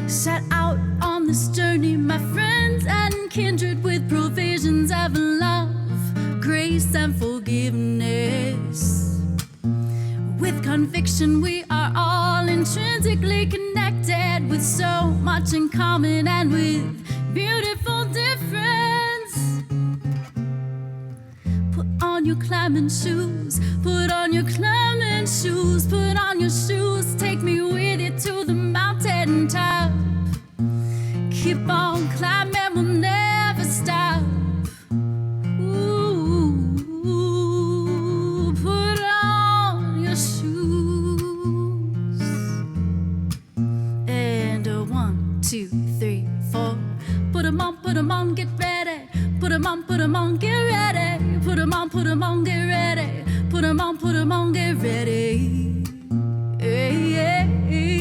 Set out on this journey, my friends and kindred, with provisions of love, grace, and forgiveness. With conviction, we are all intrinsically connected, with so much in common and with beautiful difference. Put on your climbing shoes, put on your climbing shoes, put on your shoes, take me with you to the mountain top. Keep on climbing, we'll never stop. Ooh, put on your shoes. And a 1, 2, 3, 4. Put 'em on, get ready. Put 'em on, get ready. Put 'em on, get ready. Put 'em on, get ready. Hey, hey, hey.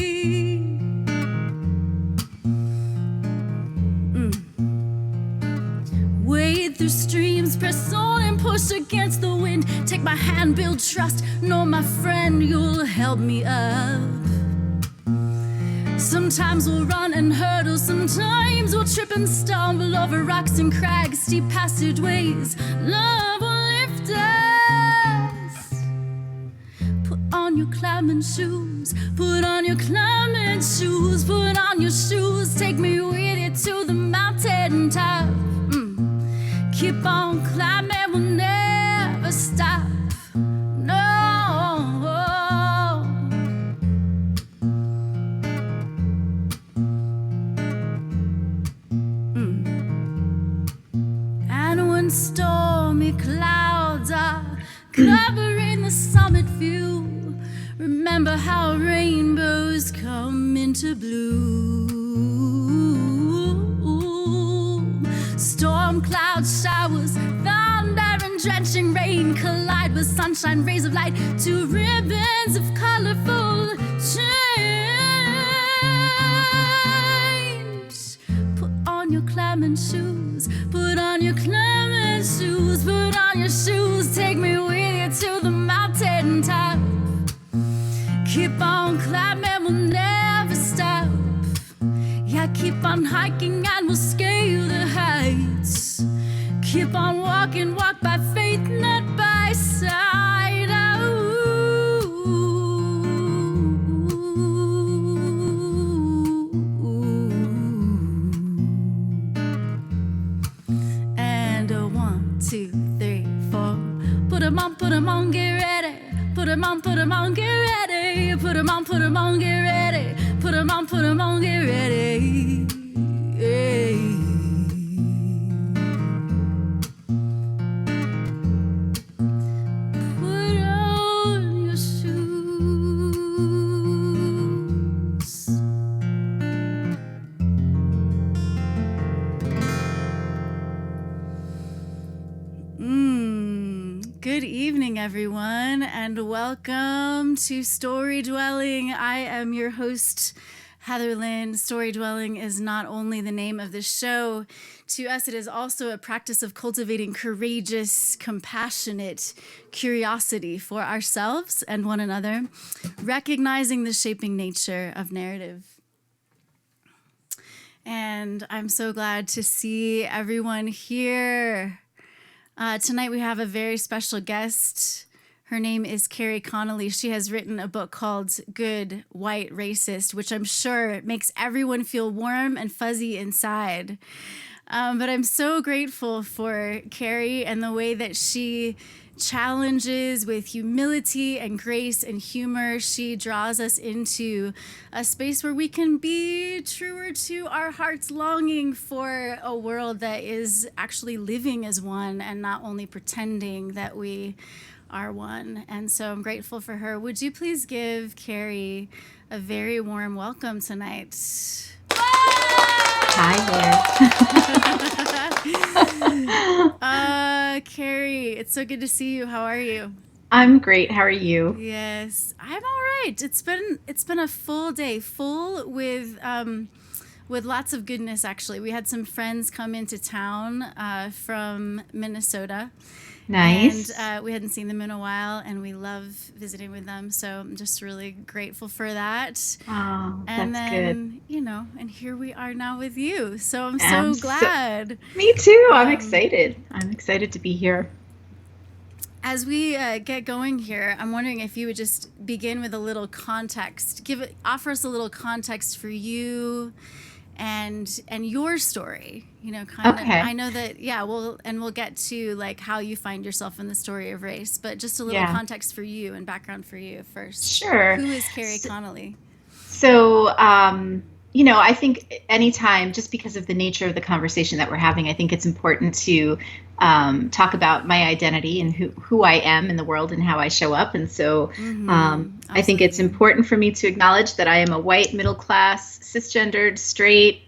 Wade through streams, press on and push against the wind. Take my hand, build trust. Know my friend, you'll help me up. Sometimes we'll run and hurdle, sometimes we'll trip and stumble over rocks and crags, steep passageways. Love will lift us. Put on your climbing shoes, put on your climbing shoes, put on your shoes, take me with you to the mountain top. Keep on climbing, we'll never stop. Stormy clouds are covering the summit view. Remember how rainbows come into bloom. Storm clouds, showers, thunder, and drenching rain collide with sunshine, rays of light, two ribbons of colorful change. Put on your climbing shoes, put on your climbing shoes, put on your shoes, take me with you to the mountain top. Keep on climbing, we'll never stop. Yeah, keep on hiking and we'll scale the heights. Keep on walking, walk by faith, not by sight. And a 1, 2, 3, 4. Put 'em on, get ready. Put 'em on, get ready. Put 'em on, get ready. Put 'em on, get ready. Hey. Put on your shoes. Good evening, everyone, and welcome to Storydwelling. I am your host, Heatherlyn. Storydwelling is not only the name of the show. To us, it is also a practice of cultivating courageous, compassionate curiosity for ourselves and one another, recognizing the shaping nature of narrative. And I'm so glad to see everyone here. Tonight we have a very special guest. Her name is Kerry Connelly. She has written a book called Good, White, Racist, which I'm sure makes everyone feel warm and fuzzy inside. But I'm so grateful for Kerry and the way that she challenges with humility and grace and humor. She draws us into a space where we can be truer to our heart's longing for a world that is actually living as one and not only pretending that we are one. And so I'm grateful for her. Would you please give Kerry a very warm welcome tonight? Hi there. Kerry, it's so good to see you. How are you? I'm great. How are you? Yes, I'm all right. It's been a full day, full with lots of goodness. Actually, we had some friends come into town from Minnesota, And Nice. we hadn't seen them in a while, and we love visiting with them. So I'm just really grateful for that. Oh, And that's good. then, and here we are now with you. So I'm I'm so so, glad. Me too. I'm Um, excited. I'm excited to be here. as we get going here, I'm wondering if you would just begin with a little context, offer us a little context for you and your story. Kind of. I Okay. know that, yeah. We'll get to like how you find yourself in the story of race, but just a little Yeah, context for you and background for you first. sure. Who is Kerry So, Connelly? so, I think anytime, just because of the nature of the conversation that we're having, I think it's important to talk about my identity and who I am in the world and how I show up. And so Mm-hmm. I think it's Absolutely. important for me to acknowledge that I am a white, middle class, cisgendered, straight,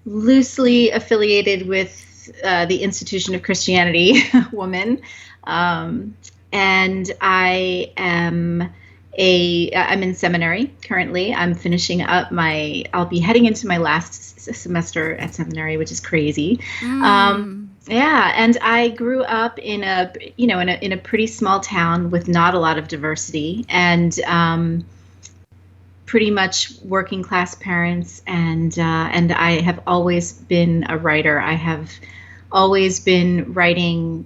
loosely affiliated with the institution of Christianity woman. Um, and I'm in seminary currently. I'm finishing up I'll be heading into my last semester at seminary, which is crazy. Mm. Yeah, and I grew up in a pretty small town with not a lot of diversity, and pretty much working class parents, and I have always been a writer. I have always been writing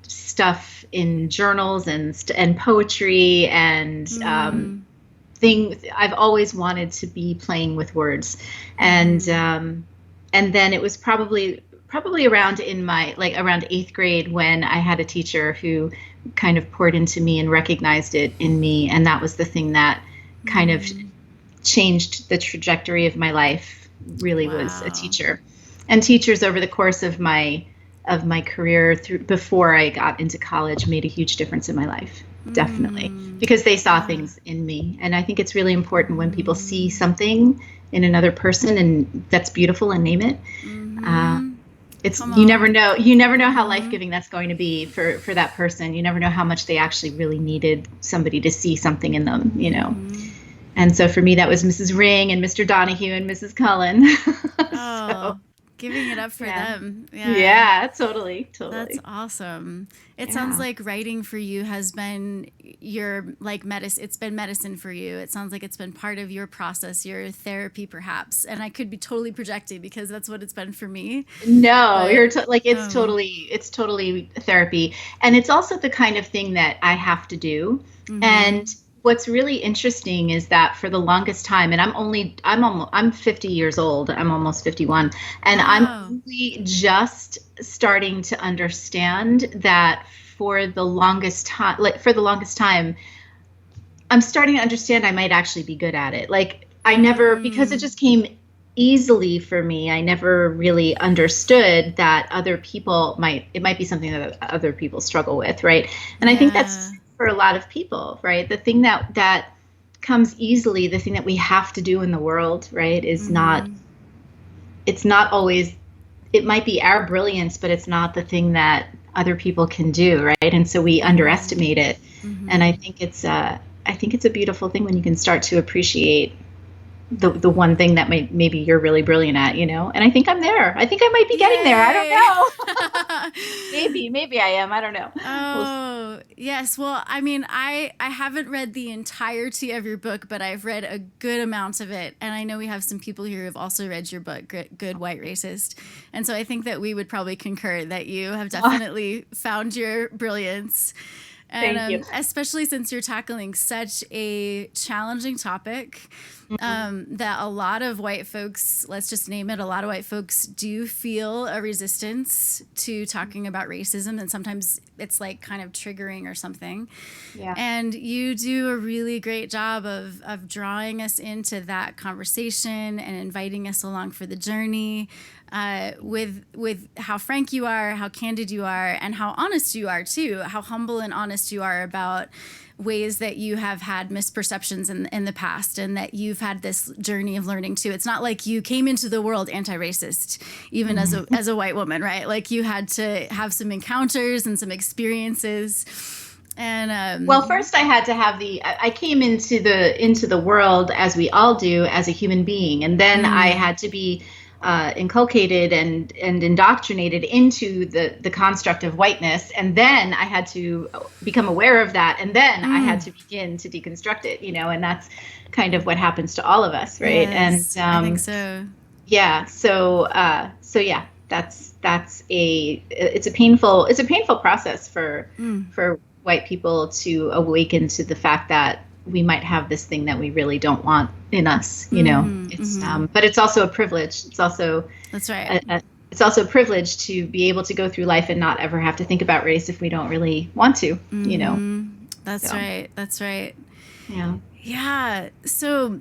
stuff in journals and poetry and Mm. things. I've always wanted to be playing with words, and Mm-hmm. and then it was probably around around eighth grade when I had a teacher who kind of poured into me and recognized it in me, and that was the thing that kind of Mm. changed the trajectory of my life. Really was a Wow. teacher, and teachers over the course of my career through before I got into college made a huge difference in my life. Definitely, Mm. because they saw Yeah. things in me, and I think it's really important when people see Mm. something in another person and that's beautiful and name it. Uh, Mm-hmm. it's Come on. you never know how life Mm-hmm. giving that's going to be for that person. You never know how much they actually really needed somebody to see something in them. Mm-hmm. And so for me, that was Mrs. Ring and Mr. Donahue and Mrs. Cullen. So Oh, giving it up for yeah, them. Yeah. yeah, totally, That's totally. awesome. It sounds Yeah. like writing for you has been your like medicine. It's been medicine for you. It sounds like it's been part of your process, your therapy, perhaps. And I could be totally projecting because that's what it's been for me. No, But like um, it's totally therapy. And it's also the kind of thing that I have to do. And mm-hmm. what's really interesting is that for the longest time, and I'm 50 years old. I'm almost 51, and I'm Wow. only just starting to understand that for the longest time, I'm starting to understand I might actually be good at it. Like I never, because it Mm, just came easily for me, I never really understood that it might be something that other people struggle with, right? And I think that's yeah. for a lot of people, right? The thing that comes easily, the thing that we have to do in the world, right, Mm-hmm. it's not always, it might be our brilliance, but it's not the thing that other people can do, right? And so we Mm-hmm. underestimate it. And Mm-hmm. I think it's a beautiful thing when you can start to appreciate the one thing that maybe you're really brilliant at. And I think I'm there. I think I might be getting there. I don't Yay. know. Maybe I am. I don't know. We'll see. Oh, yes. Well, I mean, I haven't read the entirety of your book, but I've read a good amount of it. And I know we have some people here who have also read your book, Good White Racist. And so I think that we would probably concur that you have definitely found your brilliance. And Thank you. especially since you're tackling such a challenging topic that a lot of white folks, let's just name it, a lot of white folks do feel a resistance to talking about racism. And sometimes it's like kind of triggering or something. Yeah. And you do a really great job of drawing us into that conversation and inviting us along for the journey with how frank you are, how candid you are, and how honest you are too, how humble and honest you are about ways that you have had misperceptions in the past and that you've had this journey of learning too. It's not like you came into the world anti-racist, even as a white woman, right? Like you had to have some encounters and some experiences. And Well, first I had to have I came into the world as we all do as a human being, and then I mm, had to be inculcated and indoctrinated into the construct of whiteness, and then I had to become aware of that, and then I had to begin to deconstruct it, and that's kind of what happens to all of us, right? Yes, And I think so. yeah, so yeah, it's a painful process for white people to awaken to the fact that we might have this thing that we really don't want in us, but it's also a privilege. It's also that's right. It's also a privilege to be able to go through life and not ever have to think about race if we don't really want to, That's right. That's right. Yeah. Yeah. So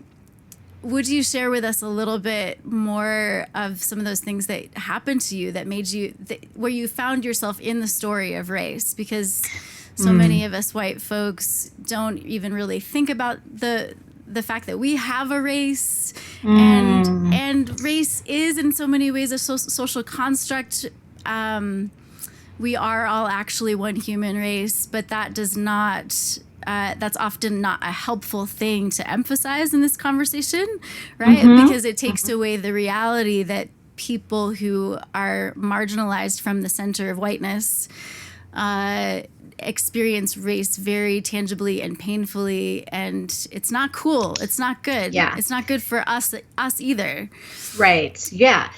would you share with us a little bit more of some of those things that happened to you that made you, where you found yourself in the story of race? Because so many of us white folks don't even really think about the fact that we have a race, and race is in so many ways a social construct. We are all actually one human race, but that does not. That's often not a helpful thing to emphasize in this conversation, right? Because it takes away the reality that people who are marginalized from the center of whiteness experience race very tangibly and painfully, and it's not cool. It's not good. Yeah. It's not good for us either. Right. Yeah.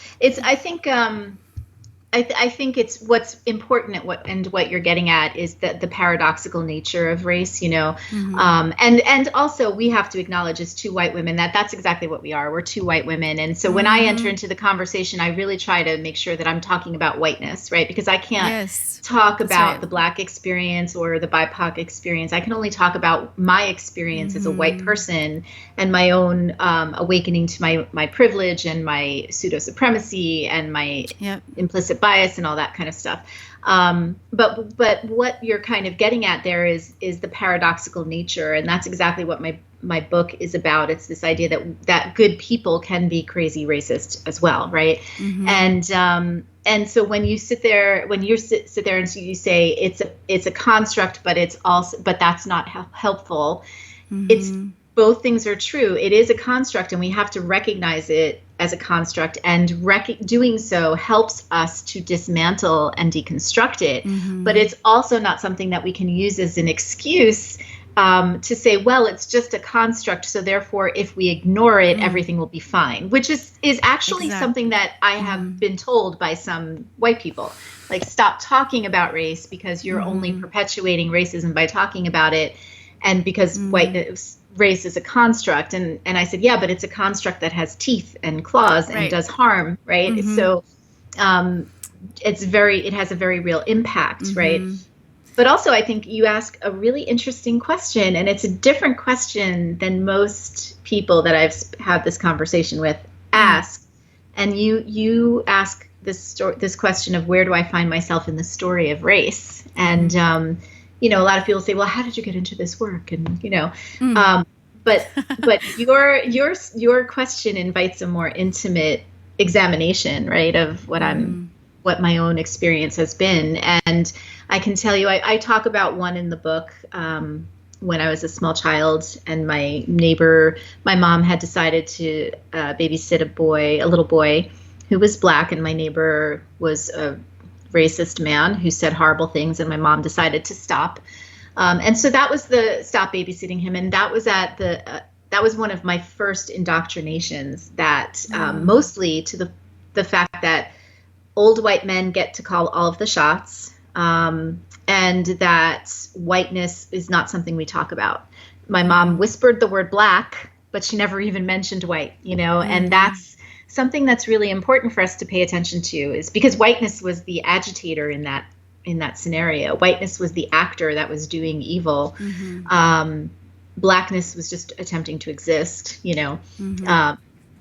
I think it's what's important and what you're getting at is that the paradoxical nature of race, and also we have to acknowledge as two white women that's exactly what we are. We're two white women. And so when I enter into the conversation, I really try to make sure that I'm talking about whiteness, right? Because I can't talk about the Black experience or the BIPOC experience. I can only talk about my experience as a white person and my own awakening to my privilege and my pseudo supremacy and my implicit bias and all that kind of stuff. But what you're kind of getting at there is the paradoxical nature, and that's exactly what my book is about. It's this idea that good people can be crazy racist as well, right? And so when you sit there and so you say it's a construct, but that's not helpful. It's both things are true. It is a construct, and we have to recognize it as a construct, and doing so helps us to dismantle and deconstruct it. But it's also not something that we can use as an excuse to say, well, it's just a construct, so therefore if we ignore it, everything will be fine, which is actually something that I have been told by some white people. Like, stop talking about race because you're only perpetuating racism by talking about it, and because race is a construct. And I said, yeah, but it's a construct that has teeth and claws and does harm, right? So it has a very real impact, right? But also, I think you ask a really interesting question, and it's a different question than most people that I've had this conversation with ask. And you ask this question of, where do I find myself in the story of race? And a lot of people say, well, how did you get into this work? And but your question invites a more intimate examination, right, of what my own experience has been. And I can tell you, I talk about one in the book. When I was a small child, and my mom had decided to babysit a little boy who was Black, and my neighbor was a racist man who said horrible things, and my mom decided to stop. And so that was stop babysitting him, and that was that was one of my first indoctrinations. That mostly to the fact that old white men get to call all of the shots, and that whiteness is not something we talk about. My mom whispered the word Black, but she never even mentioned white, and that's something that's really important for us to pay attention to, is because whiteness was the agitator in that scenario. Whiteness was the actor that was doing evil. Blackness was just attempting to exist,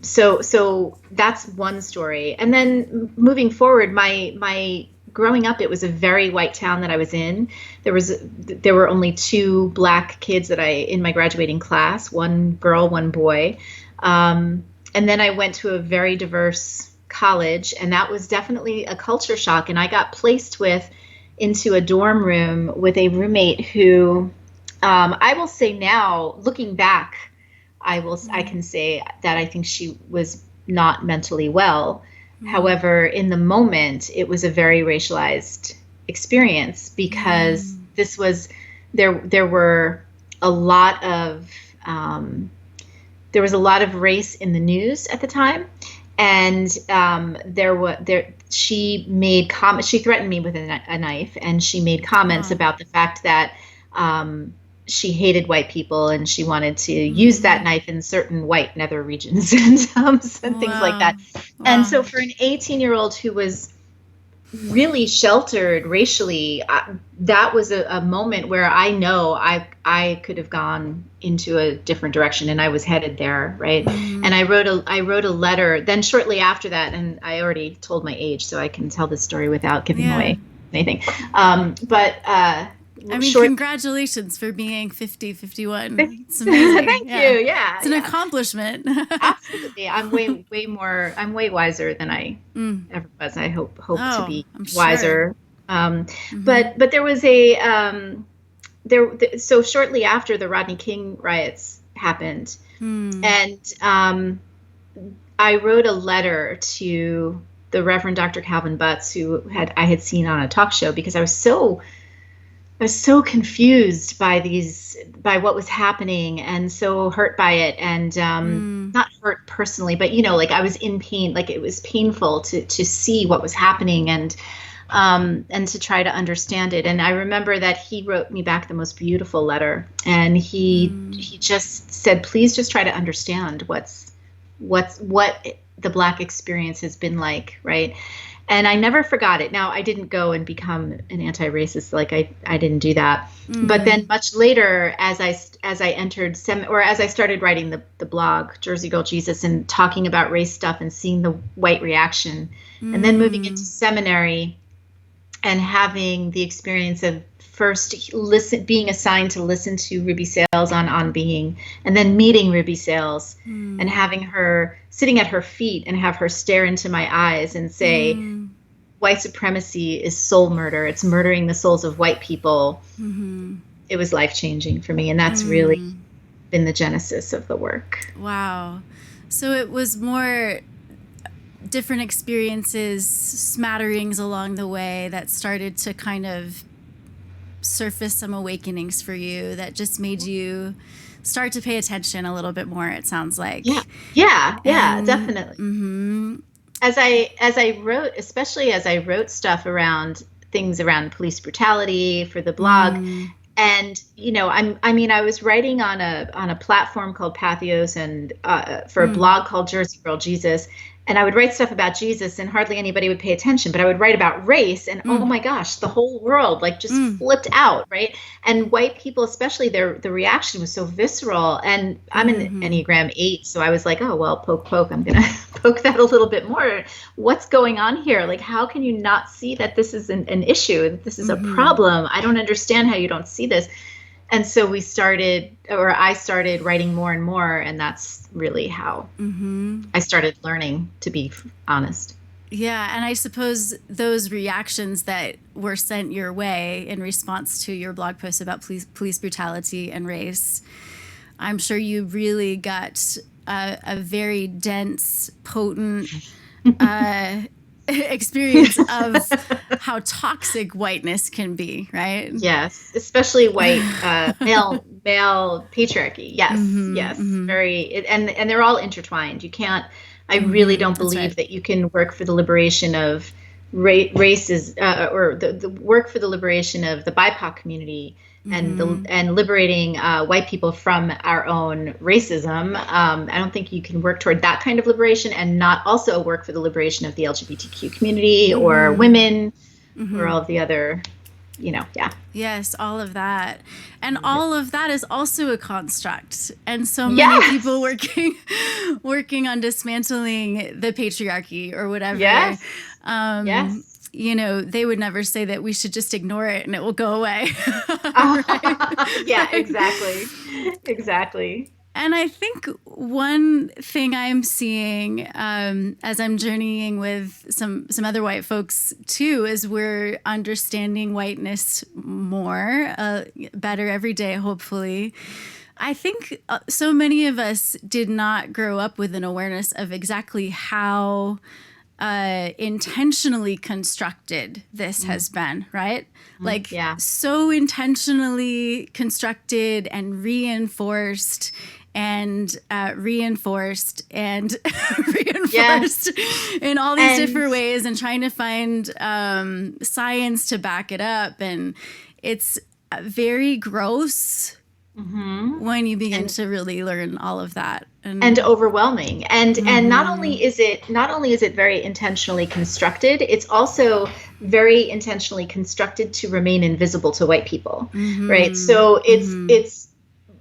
So that's one story. And then moving forward, my growing up, it was a very white town that I was in. There were only 2 Black kids in my graduating class, 1 girl, 1 boy. And then I went to a very diverse college, and that was definitely a culture shock. And I got placed into a dorm room with a roommate who, I will say now, looking back, I can say that I think she was not mentally well. However, in the moment, it was a very racialized experience because this was there were a lot of there was a lot of race in the news at the time, and she made comments. She threatened me with a knife, and she made comments about the fact that she hated white people and she wanted to use that knife in certain white nether regions and things like that. And so for an 18-year-old who was really sheltered racially, that was a moment where I know I could have gone into a different direction, and I was headed there, right? And I wrote a letter then shortly after that, and I already told my age, so I can tell this story without giving away anything. I mean, congratulations for being 50, 51. It's amazing. Thank you. Yeah. It's an accomplishment. Absolutely. I'm way wiser than I ever was. I hope to be wiser. Sure. But there was so shortly after the Rodney King riots happened, and I wrote a letter to the Reverend Dr. Calvin Butts, who I had seen on a talk show, because I was so confused by what was happening and so hurt by it, and not hurt personally, but like I was in pain. Like it was painful to see what was happening and to try to understand it. And I remember that he wrote me back the most beautiful letter, and he just said, please just try to understand what the Black experience has been like, right? And I never forgot it. Now, I didn't go and become an anti-racist. Like I didn't do that. But then much later, as I entered as I started writing the blog, Jersey Girl Jesus, and talking about race stuff and seeing the white reaction, and then moving into seminary and having the experience of first being assigned to listen to Ruby Sales on Being, and then meeting Ruby Sales and having her sitting at her feet and have her stare into my eyes and say, white supremacy is soul murder. It's murdering the souls of white people. It was life-changing for me. And that's really been the genesis of the work. Wow. So it was more different experiences, smatterings along the way that started to kind of surface some awakenings for you that just made you start to pay attention a little bit more, it sounds like. Yeah, definitely. As I wrote, especially as I wrote stuff around things around police brutality for the blog, and I was writing on a platform called Pathos, and for a blog called Jersey Girl Jesus, and I would write stuff about Jesus, and hardly anybody would pay attention. But I would write about race, and oh my gosh, the whole world just flipped out, right? And white people, especially, the reaction was so visceral. And I'm an Enneagram 8, so I was like, oh well, poke. I'm gonna poke that a little bit more. What's going on here? Like, how can you not see that this is an issue? That this is a problem? I don't understand how you don't see this. And so I started writing more and more, and that's really how I started learning, to be honest. Yeah, and I suppose those reactions that were sent your way in response to your blog post about police brutality and race, I'm sure you really got a very dense, potent experience of how toxic whiteness can be, right? Yes, especially white male patriarchy. Yes, very, and they're all intertwined. You can't. I really don't believe that you can work for the liberation of races, or the work for the liberation of the BIPOC community and liberating white people from our own racism. I don't think you can work toward that kind of liberation and not also work for the liberation of the LGBTQ community or women or all of the other, Yes, all of that. And all of that is also a construct. And so many people working on dismantling the patriarchy or whatever. Yes. They would never say that we should just ignore it and it will go away. Yeah, exactly. And I think one thing I'm seeing as I'm journeying with some other white folks too is we're understanding whiteness more, better every day, hopefully. I think so many of us did not grow up with an awareness of exactly how intentionally constructed this has been, right? Like Yeah. so intentionally constructed and reinforced and reinforced and reinforced in all these different ways, and trying to find science to back it up. And it's very gross when you begin to really learn all of that, and overwhelming. And not only is it very intentionally constructed, it's also very intentionally constructed to remain invisible to white people, right? So it's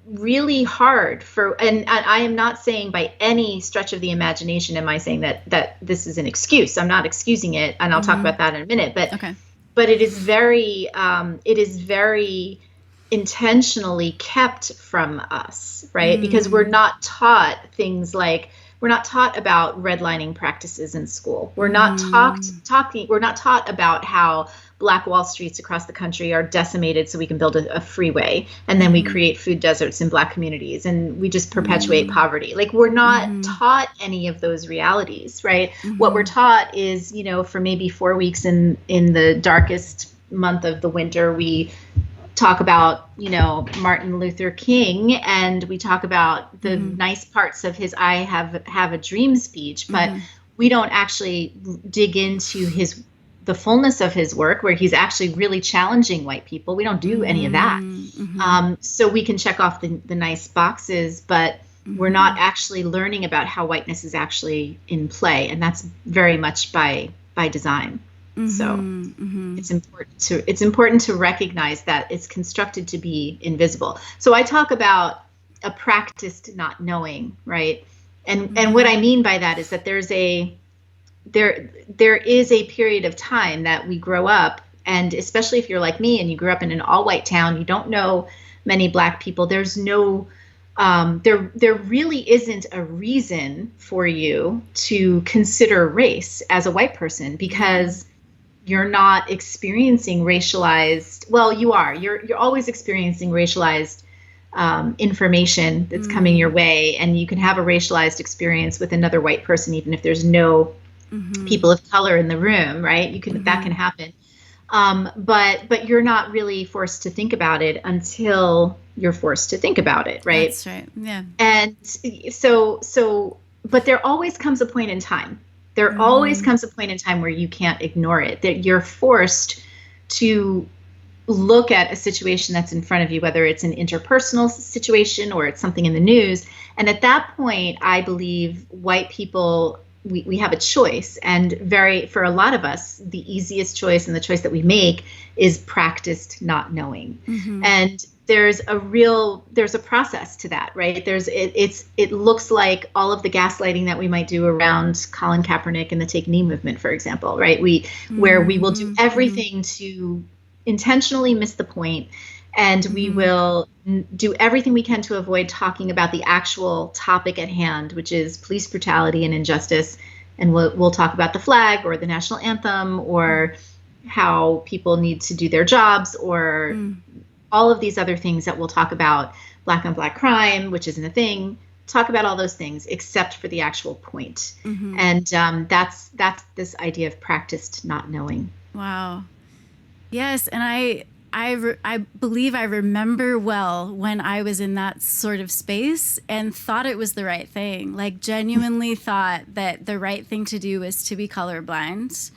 really hard for, and I am not saying by any stretch of the imagination am I saying that this is an excuse. I'm not excusing it, and I'll talk about that in a minute. But it is very intentionally kept from us, right? Because we're not taught things like, we're not taught about redlining practices in school. We're not we're not taught about how Black Wall Streets across the country are decimated so we can build a freeway, and then we create food deserts in Black communities, and we just perpetuate poverty. Like, we're not taught any of those realities, right? What we're taught is, for maybe 4 weeks in the darkest month of the winter, we talk about, Martin Luther King, and we talk about the nice parts of his I have a dream speech, but we don't actually dig into the fullness of his work, where he's actually really challenging white people. We don't do any of that. So we can check off the nice boxes, but we're not actually learning about how whiteness is actually in play, and that's very much by design. So it's important to recognize that it's constructed to be invisible. So I talk about a practiced not knowing, right? And what I mean by that is that there is a period of time that we grow up, and especially if you're like me and you grew up in an all-white town, you don't know many Black people. There's no there really isn't a reason for you to consider race as a white person, because you're not experiencing racialized, well, you are, you're always experiencing racialized information that's coming your way, and you can have a racialized experience with another white person, even if there's no people of color in the room, right? That can happen. But you're not really forced to think about it until you're forced to think about it, right? That's right. Yeah. And so, but there always comes a point in time. There always comes a point in time where you can't ignore it, that you're forced to look at a situation that's in front of you, whether it's an interpersonal situation or it's something in the news. And at that point, I believe white people, we have a choice. And for a lot of us, the easiest choice and the choice that we make is practiced not knowing. And there's a process to that, right? It looks like all of the gaslighting that we might do around Colin Kaepernick and the Take a Knee movement, for example, right? Where we will do everything to intentionally miss the point, and we will do everything we can to avoid talking about the actual topic at hand, which is police brutality and injustice. And we'll talk about the flag or the national anthem or how people need to do their jobs, or all of these other things that we'll talk about, Black on Black crime, which isn't a thing, talk about all those things except for the actual point. And that's this idea of practiced not knowing. Wow. Yes. And I believe I remember well when I was in that sort of space and thought it was the right thing, like genuinely thought that the right thing to do was to be colorblind.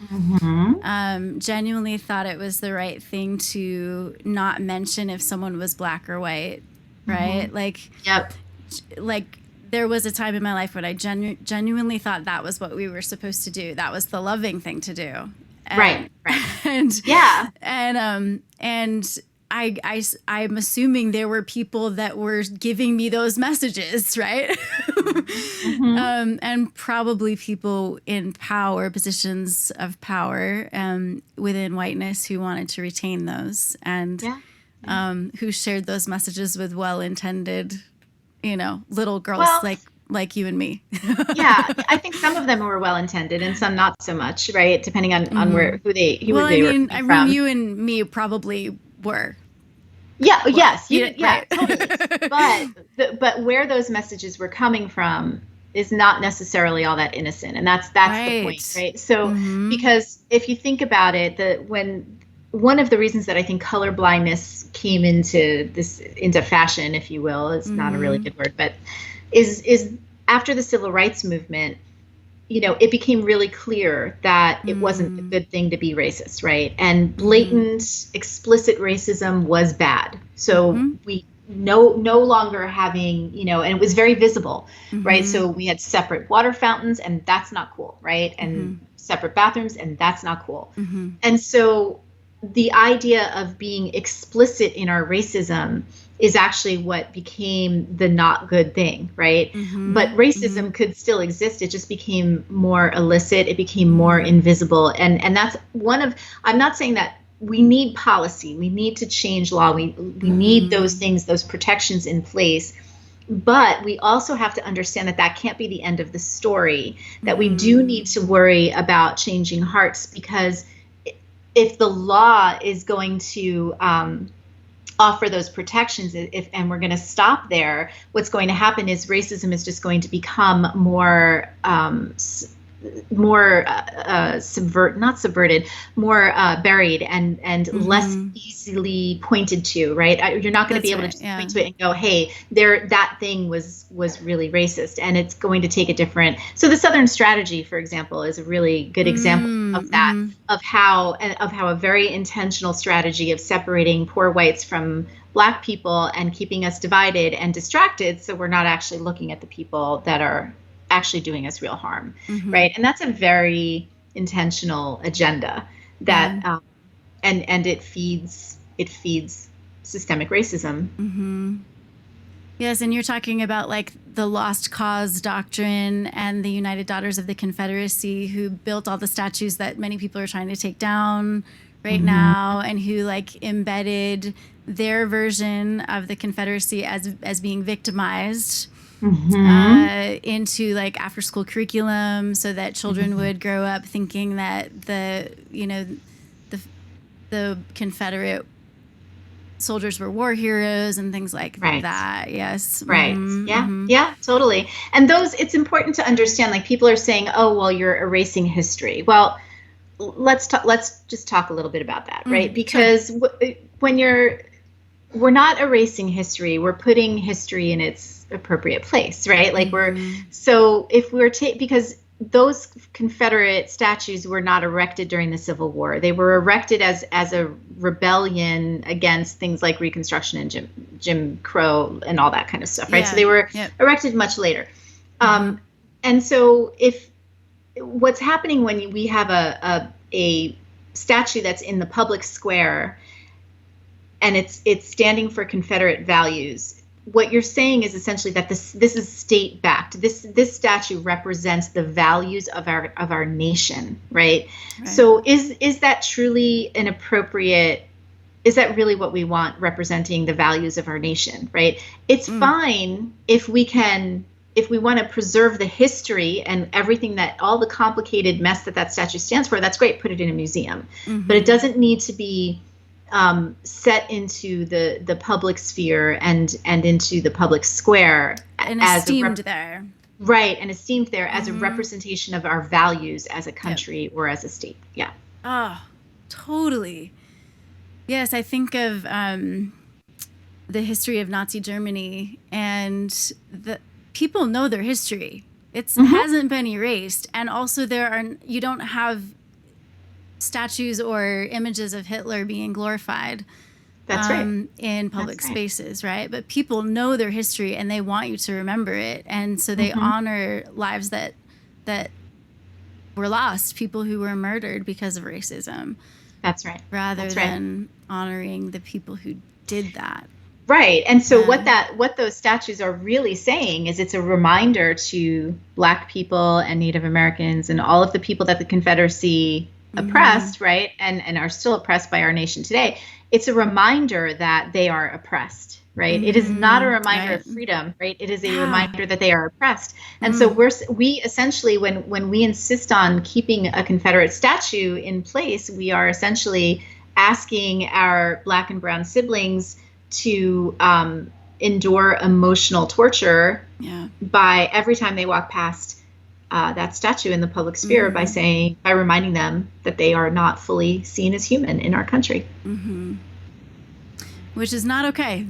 Genuinely thought it was the right thing to not mention if someone was Black or white, right? Like there was a time in my life when I genuinely thought that was what we were supposed to do. That was the loving thing to do. Right. And I'm assuming there were people that were giving me those messages, right? And probably people in power, positions of power, within whiteness, who wanted to retain those, and who shared those messages with well-intended, little girls like you and me. I think some of them were well-intended and some not so much, right? Depending on who they were from. I mean, you and me probably were. Totally. But where those messages were coming from, is not necessarily all that innocent, and that's the point, Right. right? So because if you think about it, when one of the reasons that I think color blindness came into fashion, if you will, is not a really good word, but is after the civil rights movement, it became really clear that it wasn't a good thing to be racist, right? And blatant, explicit racism was bad. So we no longer having, and it was very visible, right? So we had separate water fountains, and that's not cool, right? And separate bathrooms, and that's not cool. And so the idea of being explicit in our racism is actually what became the not good thing, right? But racism could still exist. It just became more illicit. It became more invisible. And that's I'm not saying that we need policy. We need to change law. We need those things, those protections in place. But we also have to understand that can't be the end of the story, that we do need to worry about changing hearts, because if the law is going to offer those protections, and we're going to stop there, what's going to happen is racism is just going to become more buried and less easily pointed to, right? You're not going to be able to just point to it and go, hey, that thing was really racist, and it's going to take a different. So the Southern Strategy, for example, is a really good example of that, of how a very intentional strategy of separating poor whites from Black people and keeping us divided and distracted, so we're not actually looking at the people that are actually doing us real harm, right? And that's a very intentional agenda that, and it feeds systemic racism. Yes, and you're talking about like the Lost Cause doctrine and the United Daughters of the Confederacy, who built all the statues that many people are trying to take down right now, and who like embedded their version of the Confederacy as being victimized into like after school curriculum, so that children would grow up thinking that the Confederate soldiers were war heroes and things like that. Yes. Right. Yeah, totally. And it's important to understand, like, people are saying, oh, well, you're erasing history. Well, let's just talk a little bit about that, right? Because we're not erasing history, we're putting history in its appropriate place, right? Like because those Confederate statues were not erected during the Civil War. They were erected as a rebellion against things like Reconstruction and Jim Crow and all that kind of stuff, right? So they were erected much later. And so what's happening when we have a statue that's in the public square and it's standing for Confederate values, what you're saying is essentially that this is state backed. This statue represents the values of our nation, right? So is that truly an appropriate? Is that really what we want, representing the values of our nation, right? It's fine if we want to preserve the history and everything, that all the complicated mess that statue stands for. That's great. Put it in a museum, but it doesn't need to be set into the public sphere and into the public square and esteemed there. Right, and esteemed there as a representation of our values as a country or as a state. Yeah. Oh, totally. Yes, I think of the history of Nazi Germany, and the people know their history. It hasn't been erased, and also you don't have statues or images of Hitler being glorified. That's right. In public spaces, right? But people know their history and they want you to remember it, and so they honor lives that were lost, people who were murdered because of racism. That's right. Rather than honoring the people who did that. Right. And so what those statues are really saying is it's a reminder to Black people and Native Americans and all of the people that the Confederacy oppressed, right? And are still oppressed by our nation today. It's a reminder that they are oppressed, right? It is not a reminder of freedom, right? It is a reminder that they are oppressed. And so we essentially, when we insist on keeping a Confederate statue in place, we are essentially asking our Black and brown siblings to endure emotional torture Yeah. by every time they walk past that statue in the public sphere by reminding them that they are not fully seen as human in our country. Which is not okay.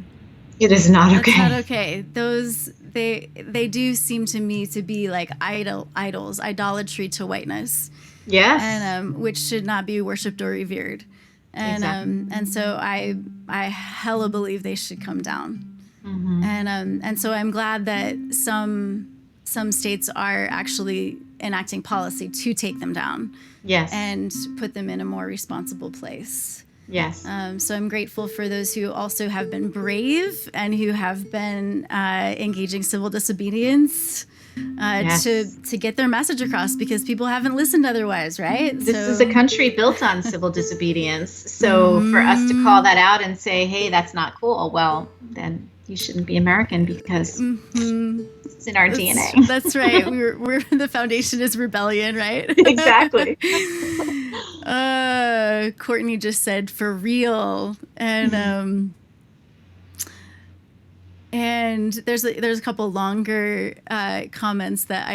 It is not okay. It's not okay. Those they do seem to me to be like idols, idolatry to whiteness. Yes. And which should not be worshipped or revered. And exactly. And so I hella believe they should come down. And so I'm glad that some states are actually enacting policy to take them down. Yes. And put them in a more responsible place. Yes. So I'm grateful for those who also have been brave and who have been engaging civil disobedience to get their message across, because people haven't listened otherwise, right? This is a country built on civil disobedience. So for us to call that out and say, hey, that's not cool, well, then you shouldn't be American, because it's in our DNA. That's right. We're the foundation is rebellion, right? Exactly. Courtney just said for real, and and there's a couple longer comments that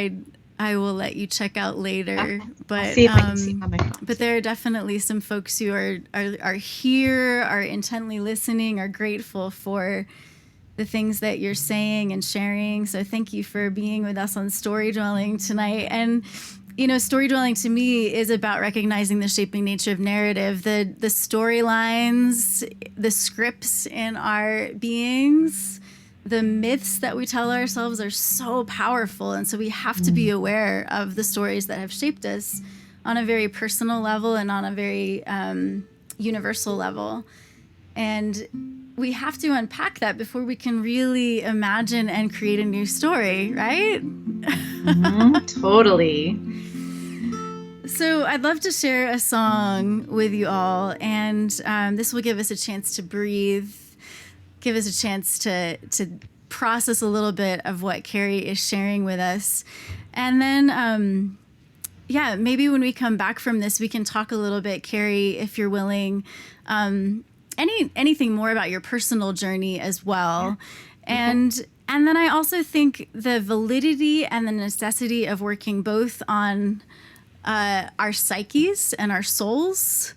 I will let you check out later. Okay. But I'll see if I can see how but there are definitely some folks who are here, are intently listening, are grateful for the things that you're saying and sharing. So thank you for being with us on Storydwelling tonight. And Storydwelling to me is about recognizing the shaping nature of narrative, the storylines, the scripts in our beings, the myths that we tell ourselves are so powerful. And so we have to be aware of the stories that have shaped us on a very personal level and on a very universal level. And we have to unpack that before we can really imagine and create a new story, right? Totally. So I'd love to share a song with you all, and this will give us a chance to breathe, give us a chance to process a little bit of what Kerry is sharing with us. And then, maybe when we come back from this, we can talk a little bit, Kerry, if you're willing, anything more about your personal journey as well. And then I also think the validity and the necessity of working both on our psyches and our souls,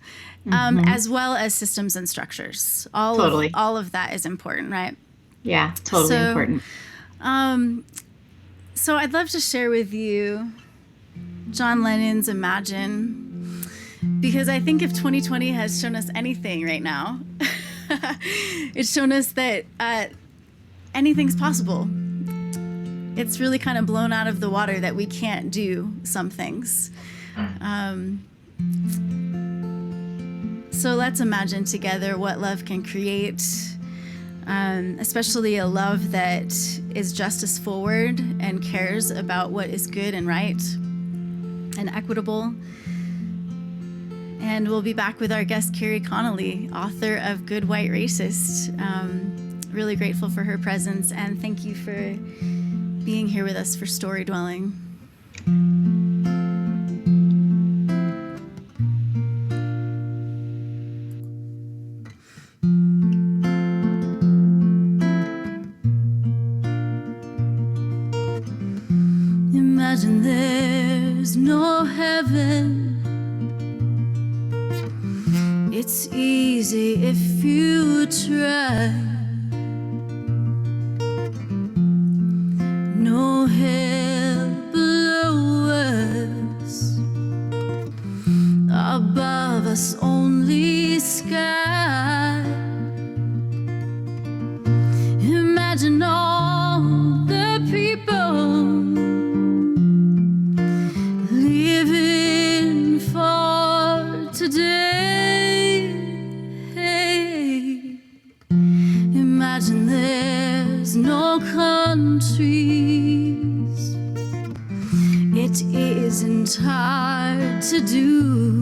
as well as systems and structures. All of that is important, right? Yeah, totally important. So I'd love to share with you John Lennon's Imagine, because I think if 2020 has shown us anything right now, it's shown us that anything's possible. It's really kind of blown out of the water that we can't do some things. So let's imagine together what love can create, especially a love that is justice forward and cares about what is good and right and equitable. And we'll be back with our guest, Kerry Connelly, author of Good White Racist. Really grateful for her presence, and thank you for being here with us for Storydwelling. Imagine there's no heaven. It's easy if you try. No hell below us, above us only sky. Imagine all the people living for today. Imagine there's no countries. It isn't hard to do.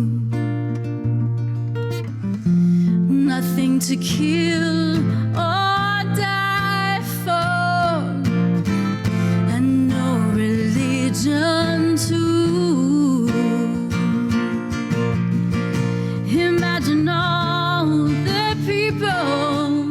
Nothing to kill or die for, and no religion too. Imagine all the people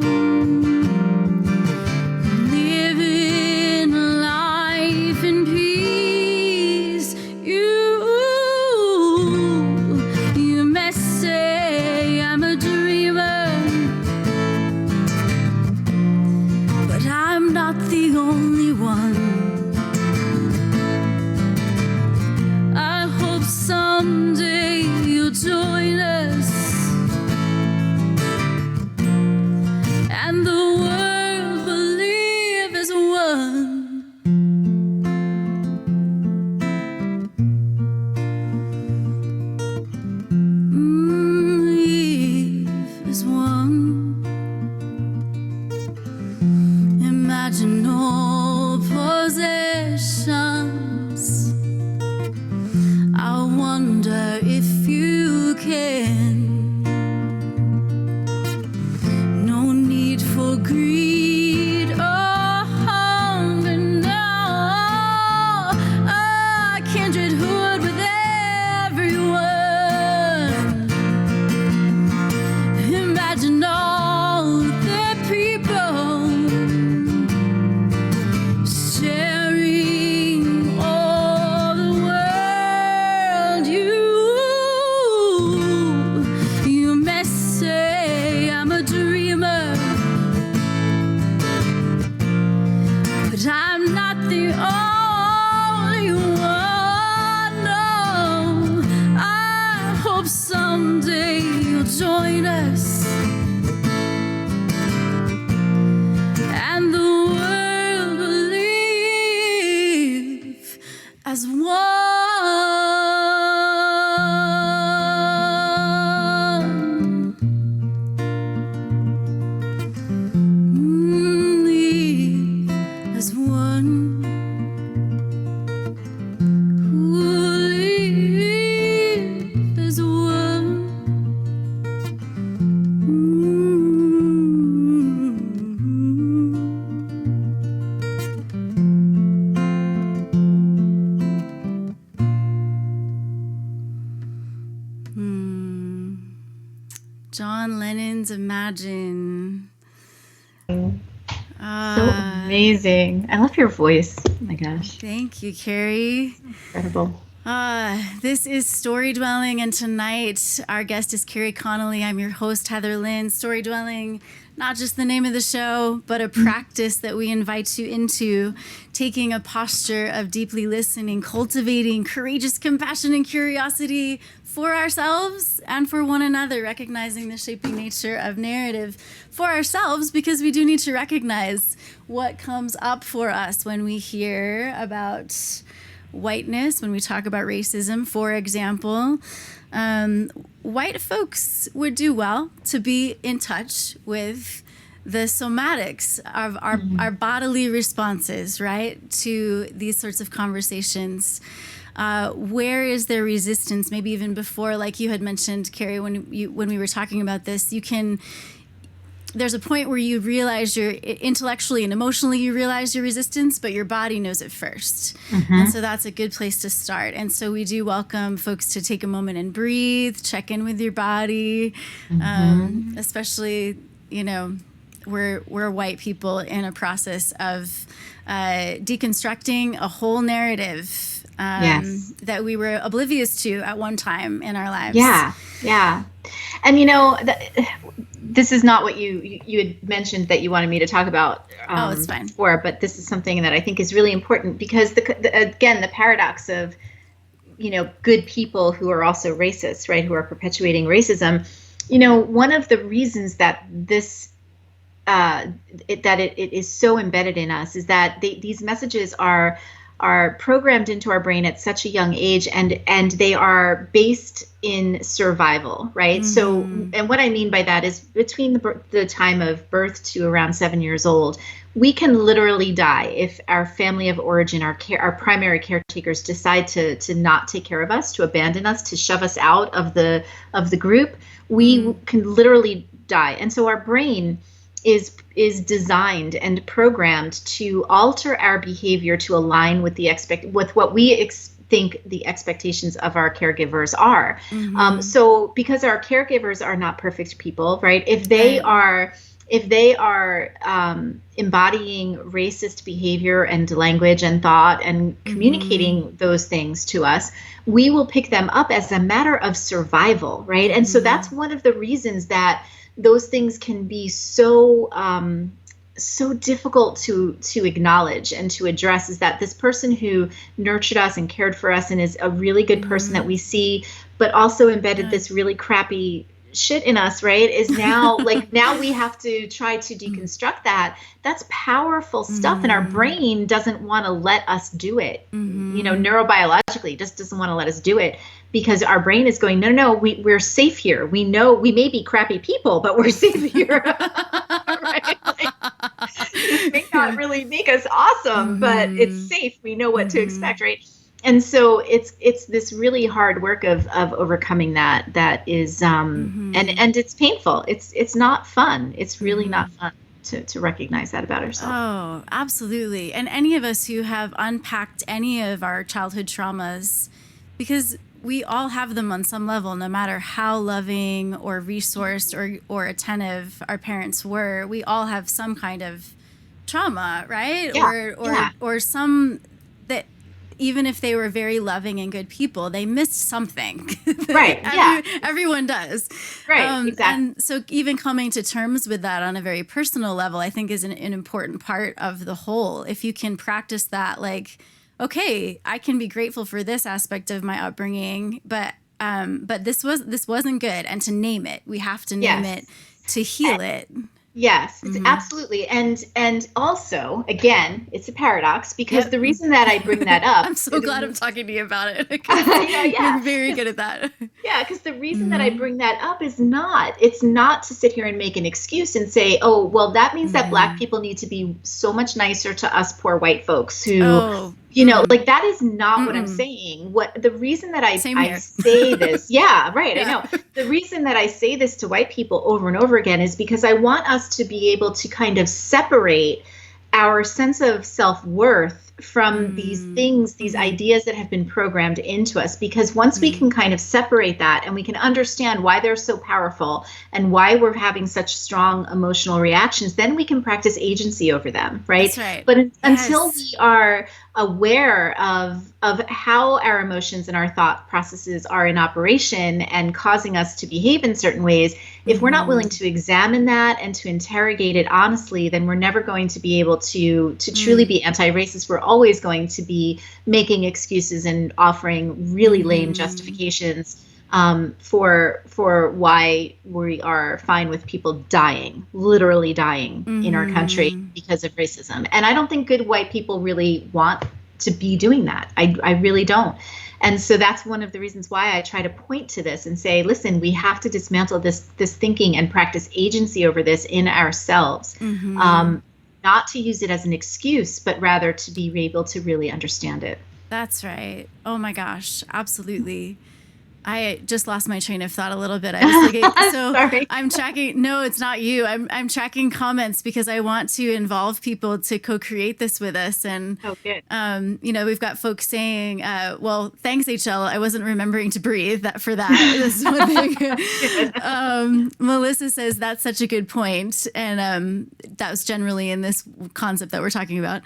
can. No need for greed or hunger, no. A kindred hood with everyone. Imagine all the people sharing all the world. You may say I'm a dreamer, but I'm not the only one. No, I hope someday you'll join us, and the world will live as one. Live as one. Live as one. John Lennon's Imagine. So amazing. I love your voice. Oh my gosh. Thank you, Kerry. Incredible. This is Storydwelling, and tonight our guest is Kerry Connelly. I'm your host, Heatherlyn. Storydwelling, not just the name of the show, but a practice that we invite you into, taking a posture of deeply listening, cultivating courageous compassion and curiosity for ourselves and for one another, recognizing the shaping nature of narrative for ourselves, because we do need to recognize what comes up for us when we hear about whiteness, when we talk about racism, for example. White folks would do well to be in touch with the somatics of our bodily responses, right, to these sorts of conversations. Where is there resistance? Maybe even before, like you had mentioned, Kerry, when we were talking about this, there's a point where you realize intellectually and emotionally you realize your resistance, but your body knows it first. And so that's a good place to start. And so we do welcome folks to take a moment and breathe, check in with your body, especially, we're white people in a process of deconstructing a whole narrative that we were oblivious to at one time in our lives. Yeah. And this is not what you had mentioned that you wanted me to talk about it's fine. before, but this is something that I think is really important, because the paradox of good people who are also racist, right, who are perpetuating racism. One of the reasons that this it is so embedded in us is that these messages are programmed into our brain at such a young age, and they are based in survival, right? So, and what I mean by that is between the time of birth to around 7 years old, we can literally die if our family of origin, our primary caretakers, decide to not take care of us, to abandon us, to shove us out of the group. We can literally die, and so our brain is designed and programmed to alter our behavior to align with with what we think the expectations of our caregivers are. So because our caregivers are not perfect people, right? If they are embodying racist behavior and language and thought and communicating those things to us, we will pick them up as a matter of survival, right? And so that's one of the reasons that those things can be so difficult to acknowledge and to address, is that this person who nurtured us and cared for us and is a really good person that we see, but also embedded this really crappy shit in us, right, is now now we have to try to deconstruct that. That's powerful stuff, and our brain doesn't want to let us do it. Neurobiologically, it just doesn't want to let us do it, because our brain is going, no, we're safe here. We know we may be crappy people, but we're safe here. Right? This may not really make us awesome, but it's safe. We know what to expect, right? and so it's this really hard work of overcoming that is and it's painful. It's not fun. It's really not fun to recognize that about ourselves. Oh, absolutely. And any of us who have unpacked any of our childhood traumas, because we all have them on some level, no matter how loving or resourced or attentive our parents were, we all have some kind of trauma, right? Yeah, Or yeah. or some that even if they were very loving and good people, they missed something. Right. Yeah. Everyone does. Right. Exactly. And so even coming to terms with that on a very personal level, I think is an important part of the whole. If you can practice that, like, okay, I can be grateful for this aspect of my upbringing, but this wasn't good. And to name it, we have to name Yes. it to heal it. Yes, it's absolutely. And also, again, it's a paradox because the reason that I bring that up. I'm so glad I'm talking to you about it. Yeah. You're very good at that. Yeah, because the reason that I bring that up is it's not to sit here and make an excuse and say, oh, well, that means that Black people need to be so much nicer to us poor white folks who, like that is not what I'm saying. What the reason that I say this, yeah, right, I know. The reason that I say this to white people over and over again is because I want us to be able to kind of separate our sense of self-worth from these things, these ideas that have been programmed into us. Because once we can kind of separate that and we can understand why they're so powerful and why we're having such strong emotional reactions, then we can practice agency over them, right? That's right. But until we are aware of how our emotions and our thought processes are in operation and causing us to behave in certain ways, if we're not willing to examine that and to interrogate it honestly, then we're never going to be able to truly be anti-racist. We're always going to be making excuses and offering really lame justifications for why we are fine with people dying, literally dying in our country because of racism. And I don't think good white people really want to be doing that. I really don't. And so that's one of the reasons why I try to point to this and say, listen, we have to dismantle this thinking and practice agency over this in ourselves. Not to use it as an excuse, but rather to be able to really understand it. That's right. Oh my gosh, absolutely. I just lost my train of thought a little bit. I was thinking, so Sorry. I'm tracking. No, it's not you. I'm tracking comments because I want to involve people to co-create this with us. And good. We've got folks saying, "Well, thanks, HL. I wasn't remembering to breathe for that." This is one thing. Melissa says that's such a good point, and that was generally in this concept that we're talking about.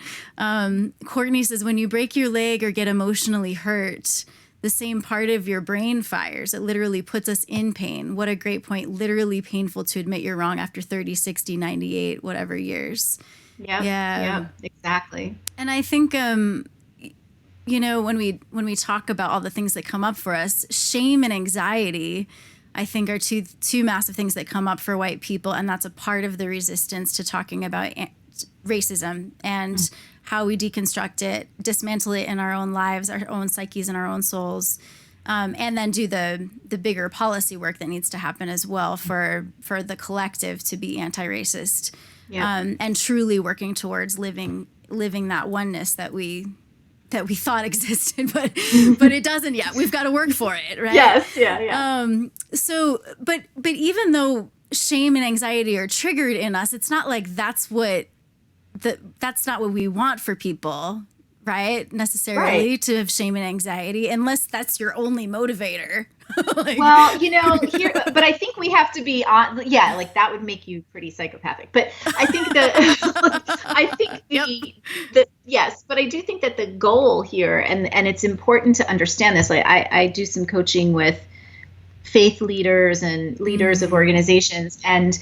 Courtney says when you break your leg or get emotionally hurt, the same part of your brain fires. It literally puts us in pain. What a great point. Literally painful to admit you're wrong after 30, 60, 98, whatever years. Yeah, exactly. And I think, when we talk about all the things that come up for us, shame and anxiety, I think are two massive things that come up for white people. And that's a part of the resistance to talking about racism and how we deconstruct it, dismantle it in our own lives, our own psyches and our own souls, and then do the bigger policy work that needs to happen as well for the collective to be anti-racist, and truly working towards living that oneness that we thought existed, but it doesn't yet. We've got to work for it, right? Yes, yeah. So, but even though shame and anxiety are triggered in us, it's not like that's not what we want for people, right? Necessarily to have shame and anxiety, unless that's your only motivator. Well, here, but I think we have to be on. Yeah, like that would make you pretty psychopathic. But I think yes, but I do think that the goal here, and it's important to understand this. Like I do some coaching with faith leaders and leaders of organizations, and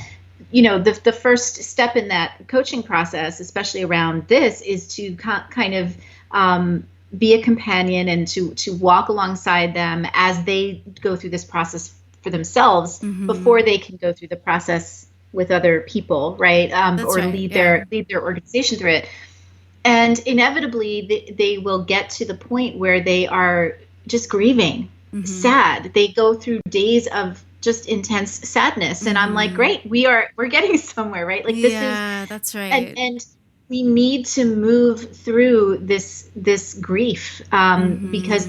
the first step in that coaching process, especially around this, is to kind of be a companion and to walk alongside them as they go through this process for themselves before they can go through the process with other people, right? Or lead their organization through it. And inevitably, they will get to the point where they are just grieving, sad. They go through days of just intense sadness, and I'm like, great, we're getting somewhere, right? Like this is that's right. we need to move through this grief, because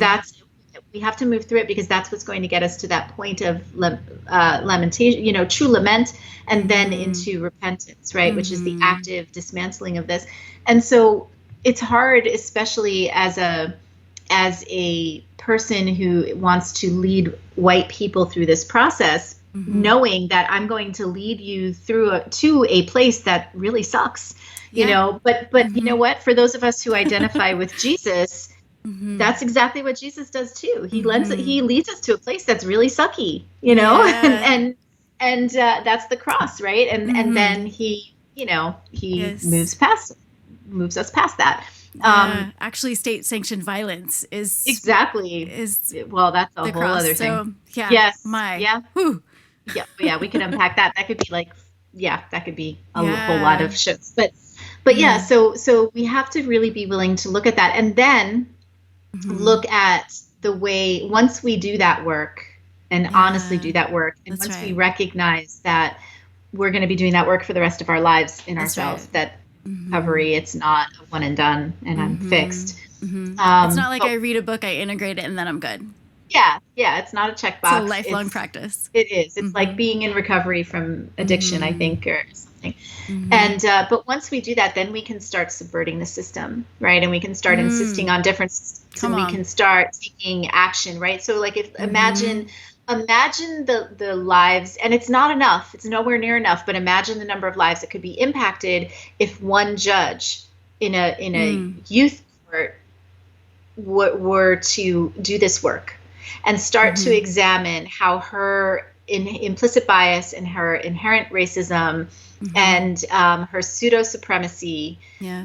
we have to move through it, because that's what's going to get us to that point of lamentation, true lament, and then into repentance, right? Which is the active dismantling of this. And so it's hard, especially as a person who wants to lead white people through this process, knowing that I'm going to lead you to a place that really sucks, but you know what, for those of us who identify with Jesus, that's exactly what Jesus does too. He leads us to a place that's really sucky, and that's the cross, right? And then he moves us past that. Actually, state-sanctioned violence is exactly well, that's a whole cross, other thing. So, yeah. Yes. My. Yeah. Whew. Yeah. We could unpack that. That could be that could be a whole lot of shows. But yeah. So we have to really be willing to look at that, and then look at the way, once we do that work and honestly do that work, and once we recognize that we're going to be doing that work for the rest of our lives in ourselves, that recovery, it's not a one and done and I'm fixed. It's not like I read a book, I integrate it, and then I'm good. Yeah, it's not a checkbox. It's a lifelong practice. It is. It's like being in recovery from addiction, I think, or something. And but once we do that, then we can start subverting the system, right? And we can start insisting on different systems, and we can start taking action, right? So like, imagine the lives, and it's not enough, it's nowhere near enough, but imagine the number of lives that could be impacted if one judge in a youth court were to do this work and start to examine how her implicit bias and her inherent racism and her pseudo supremacy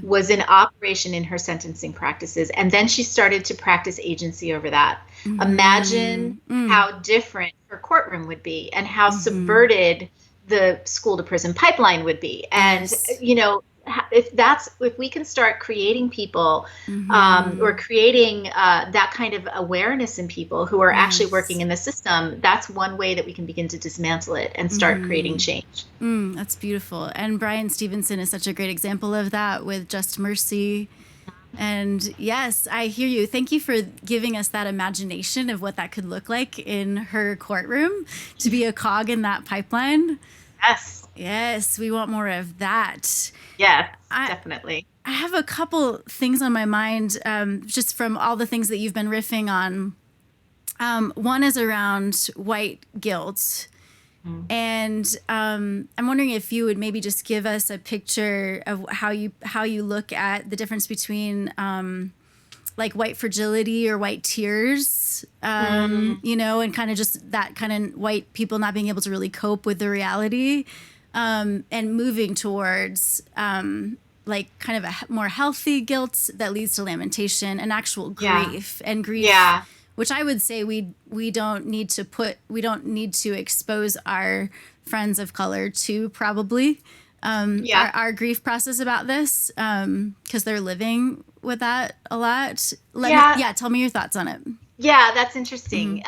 was in operation in her sentencing practices. And then she started to practice agency over that. Imagine how different her courtroom would be, and how subverted the school to prison pipeline would be. And, if we can start creating people or creating that kind of awareness in people who are actually working in the system, that's one way that we can begin to dismantle it and start creating change. That's beautiful. And Brian Stevenson is such a great example of that with Just Mercy. And yes, I hear you. Thank you for giving us that imagination of what that could look like in her courtroom, to be a cog in that pipeline. Yes, we want more of that. Yeah, definitely. I have a couple things on my mind, just from all the things that you've been riffing on. One is around white guilt. And I'm wondering if you would maybe just give us a picture of how you look at the difference between like white fragility or white tears, and kind of just that kind of white people not being able to really cope with the reality, and moving towards like kind of a more healthy guilt that leads to lamentation and actual grief and grief. Yeah. Which I would say we don't need to expose our friends of color to, probably, our grief process about this, because they're living with that a lot. Tell me your thoughts on it. Yeah, that's interesting.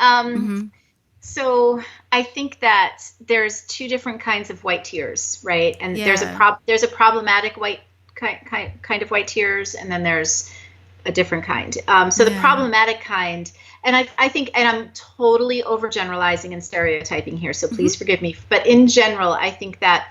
So I think that there's two different kinds of white tears, right? And there's a problematic white kind of white tears, and then there's a different kind. So the problematic kind. And I think, and I'm totally overgeneralizing and stereotyping here, so please forgive me. But in general, I think that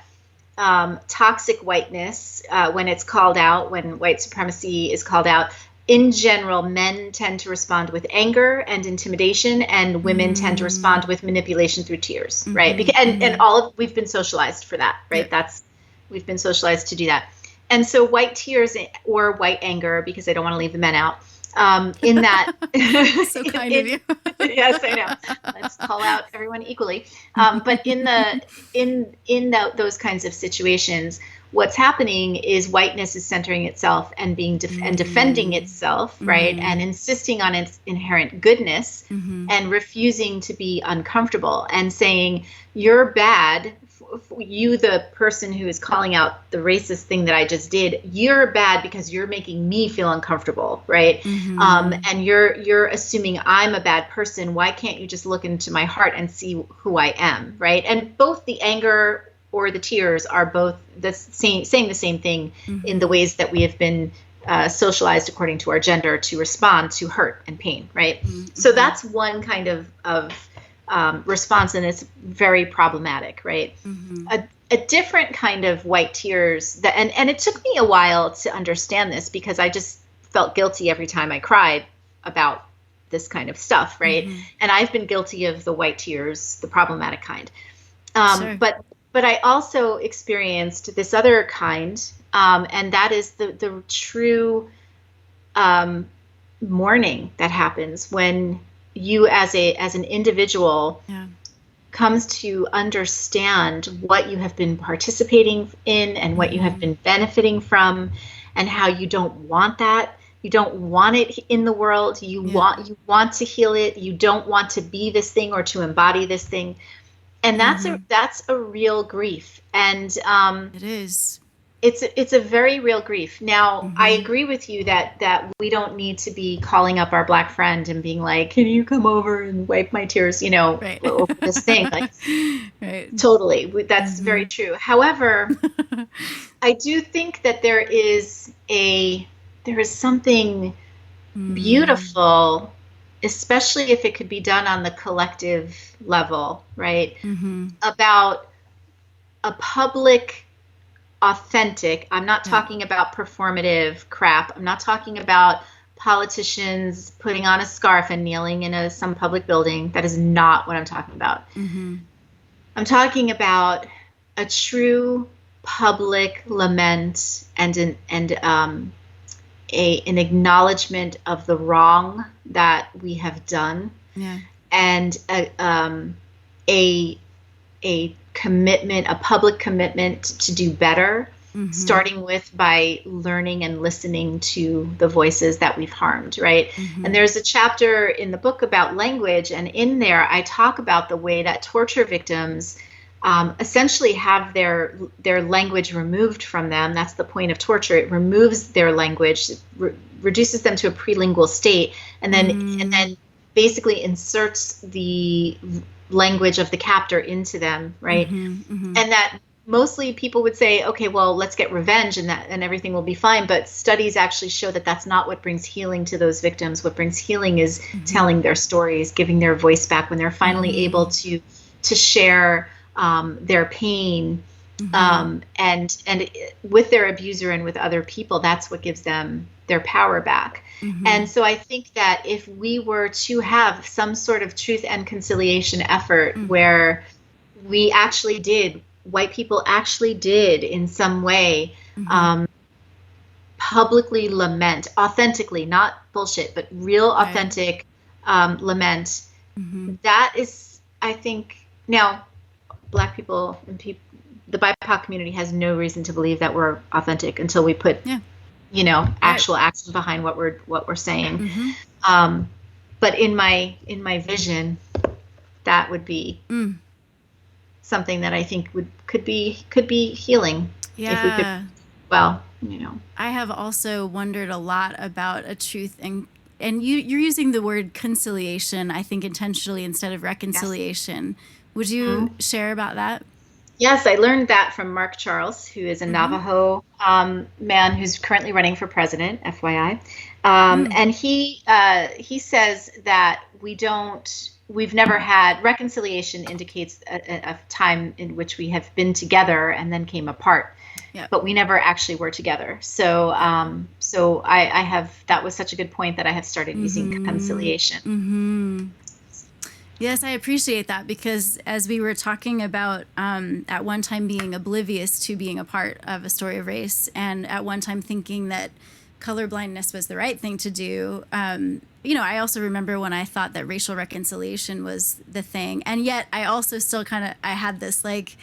toxic whiteness, when it's called out, when white supremacy is called out, in general, men tend to respond with anger and intimidation, and women tend to respond with manipulation through tears, right? And we've been socialized for that, right? We've been socialized to do that. And so white tears or white anger, because I don't want to leave the men out, in that. So kind of you. Yes, I know. Let's call out everyone equally. But in those kinds of situations, what's happening is whiteness is centering itself and and defending itself, right? And insisting on its inherent goodness, and refusing to be uncomfortable, and saying, you're bad. You, the person who is calling out the racist thing that I just did, you're bad because you're making me feel uncomfortable, right? And you're assuming I'm a bad person. Why can't you just look into my heart and see who I am, right? And both the anger or the tears are both saying the same thing in the ways that we have been socialized according to our gender to respond to hurt and pain, right? So that's one kind of response, and it's very problematic, right? A different kind of white tears and it took me a while to understand this because I just felt guilty every time I cried about this kind of stuff, right? And I've been guilty of the white tears, the problematic kind. Sure. But I also experienced this other kind, and that is the true mourning that happens when you as an individual comes to understand what you have been participating in and what you have been benefiting from, and how you don't want that. You don't want it in the world. You want to heal it. You don't want to be this thing or to embody this thing. And that's a real grief. And it is. It's a very real grief. Now, I agree with you that we don't need to be calling up our Black friend and being like, "Can you come over and wipe my tears?" Right. Over this thing. Like, right. Totally, that's very true. However, I do think that there is something beautiful, especially if it could be done on the collective level, right? About a public, authentic, I'm not talking about performative crap. I'm not talking about politicians putting on a scarf and kneeling in some public building. That is not what I'm talking about. I'm talking about a true public lament and an acknowledgement of the wrong that we have done, and a commitment, a public commitment to do better, starting with by learning and listening to the voices that we've harmed, right? And there's a chapter in the book about language, and in there I talk about the way that torture victims essentially have their language removed from them. That's the point of torture. It removes their language, reduces them to a prelingual state, and then basically inserts the language of the captor into them, right? And that mostly people would say, okay, well, let's get revenge and everything will be fine. But studies actually show that that's not what brings healing to those victims. What brings healing is telling their stories, giving their voice back when they're finally able to share their pain, and with their abuser and with other people. That's what gives them their power back. And so I think that if we were to have some sort of truth and conciliation effort where we actually did, white people actually did in some way publicly lament, authentically, not bullshit, but real authentic lament, that is, I think, now Black people and the BIPOC community has no reason to believe that we're authentic until we put actual action behind what we're saying. But in my vision, that would be something that I think could be healing. If we could, I have also wondered a lot about a truth, and you're using the word conciliation, I think, intentionally instead of reconciliation. Yes. Would you share about that? Yes, I learned that from Mark Charles, who is a Navajo man who's currently running for president, FYI. And he says that we've never had, reconciliation indicates a time in which we have been together and then came apart. Yep. But we never actually were together. So I have, that was such a good point that I have started using conciliation. Yes, I appreciate that, because as we were talking about at one time being oblivious to being a part of a story of race, and at one time thinking that colorblindness was the right thing to do, I also remember when I thought that racial reconciliation was the thing. And yet I also still I had this but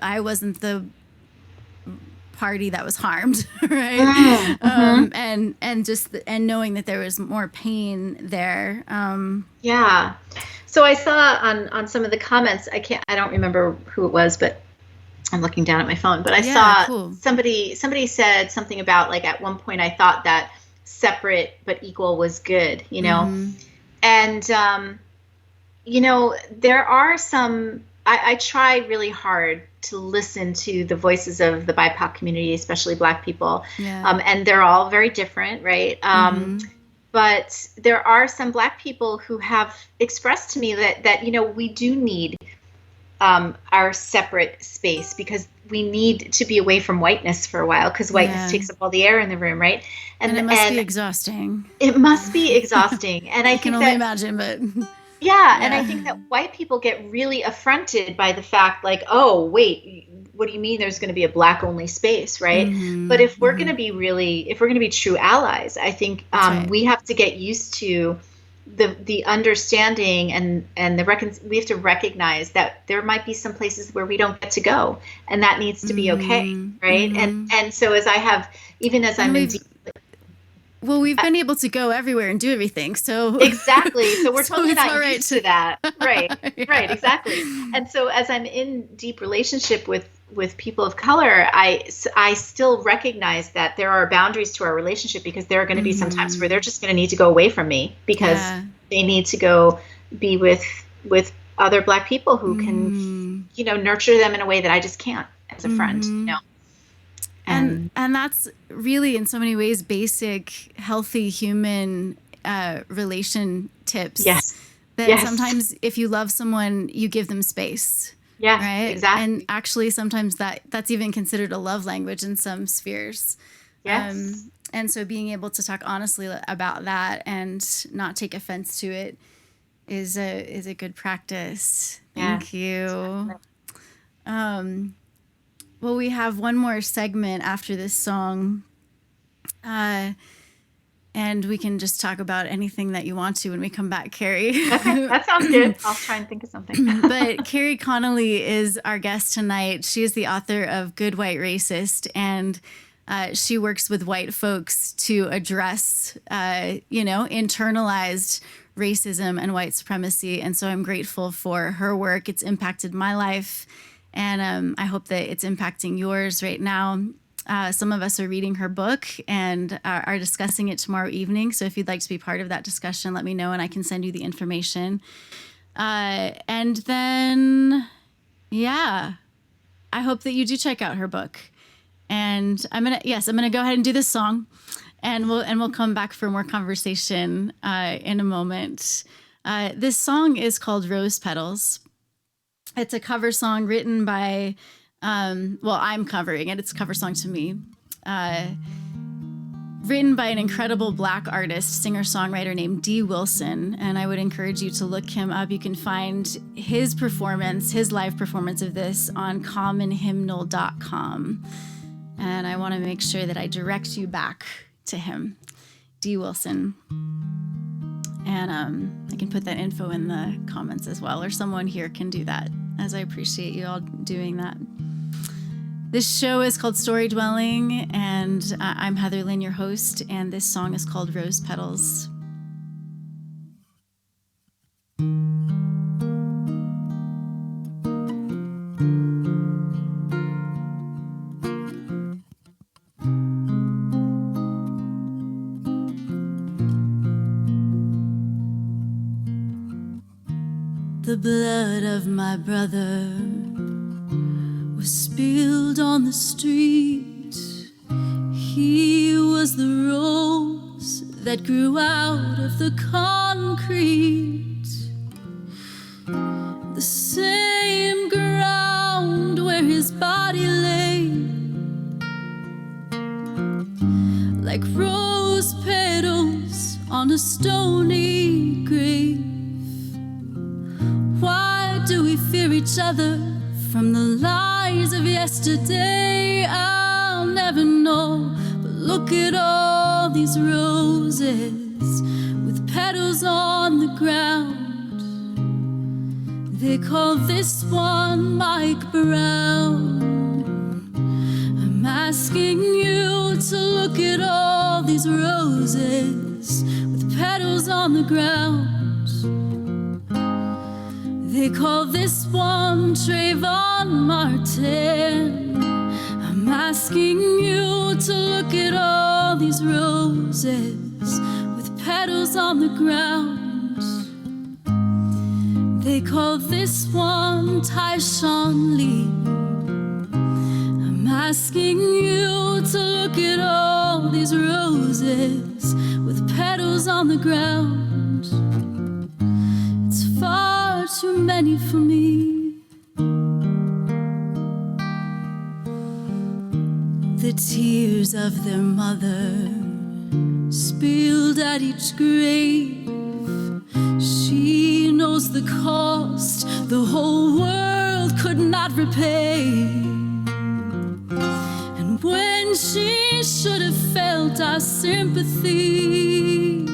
I wasn't the party that was harmed, right? And knowing that there was more pain there. Yeah. So I saw on some of the comments, I don't remember who it was, but I'm looking down at my phone, but I saw somebody said something about, like, at one point I thought that separate but equal was good, and there are some I try really hard to listen to the voices of the BIPOC community, especially Black people. Yeah. And they're all very different, right? But there are some Black people who have expressed to me that we do need our separate space, because we need to be away from whiteness for a while, because whiteness takes up all the air in the room, right? And it must be exhausting. It must be exhausting. And I can only imagine, but and I think that white people get really affronted by the fact, like, oh, wait, what do you mean there's going to be a Black only space, right? But if we're going to be true allies, I think we have to get used to the understanding and we have to recognize that there might be some places where we don't get to go, and that needs to be okay, right? And so as I'm in deep, well, we've been able to go everywhere and do everything, so exactly. So we're totally not right used to that, right? Right, exactly. And so as I'm in deep relationship with people of color, I still recognize that there are boundaries to our relationship, because there are going to be some times where they're just going to need to go away from me, because they need to go be with other Black people who can, nurture them in a way that I just can't as a friend, And that's really, in so many ways, basic, healthy human relation tips. Yes. That sometimes if you love someone, you give them space. Yeah, right? Exactly. And actually, sometimes that's even considered a love language in some spheres. Yes. And so being able to talk honestly about that and not take offense to it is a good practice. Thank you. Well, we have one more segment after this song. And we can just talk about anything that you want to when we come back, Kerry. Okay, that sounds good. I'll try and think of something. But Kerry Connelly is our guest tonight. She is the author of Good White Racist, and she works with white folks to address, internalized racism and white supremacy. And so I'm grateful for her work. It's impacted my life, and I hope that it's impacting yours right now. Some of us are reading her book and are discussing it tomorrow evening. So if you'd like to be part of that discussion, let me know and I can send you the information. And then, I hope that you do check out her book. And I'm gonna go ahead and do this song, and we'll come back for more conversation in a moment. This song is called Rose Petals. It's a cover song written by. I'm covering it. It's a cover song to me. Written by an incredible Black artist, singer-songwriter named D. Wilson. And I would encourage you to look him up. You can find his live performance of this on commonhymnal.com. And I want to make sure that I direct you back to him, D. Wilson. And I can put that info in the comments as well, or someone here can do that, as I appreciate you all doing that. This show is called Storydwelling, and I'm Heatherlyn, your host, and this song is called Rose Petals. The blood of my brother was spilled on the street. He was the rose that grew out of the concrete, the same ground where his body lay, like rose petals on a stony grave. Why do we fear each other from the lies of yesterday? I'll never know. But look at all these roses with petals on the ground. They call this one Mike Brown. I'm asking you to look at all these roses with petals on the ground. They call this one Trayvon Martin. I'm asking you to look at all these roses with petals on the ground. They call this one Tyshawn Lee. I'm asking you to look at all these roses with petals on the ground. It's far too many for me. The tears of their mother spilled at each grave. She knows the cost the whole world could not repay. And when she should have felt our sympathy,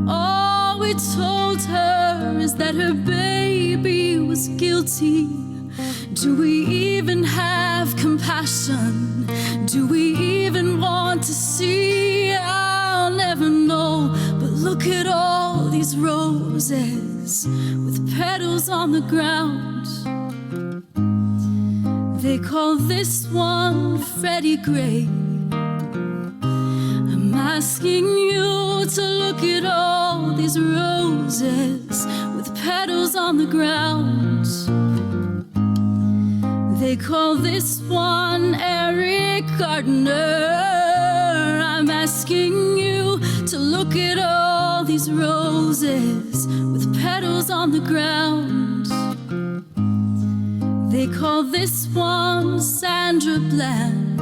all we told her is that her baby was guilty. Do we even have compassion? Do we even want to see? I'll never know. But look at all these roses with petals on the ground. They call this one Freddie Gray. I'm asking you to look at all these roses with petals on the ground. They call this one Eric Gardner. I'm asking you to look at all these roses with petals on the ground. They call this one Sandra Bland.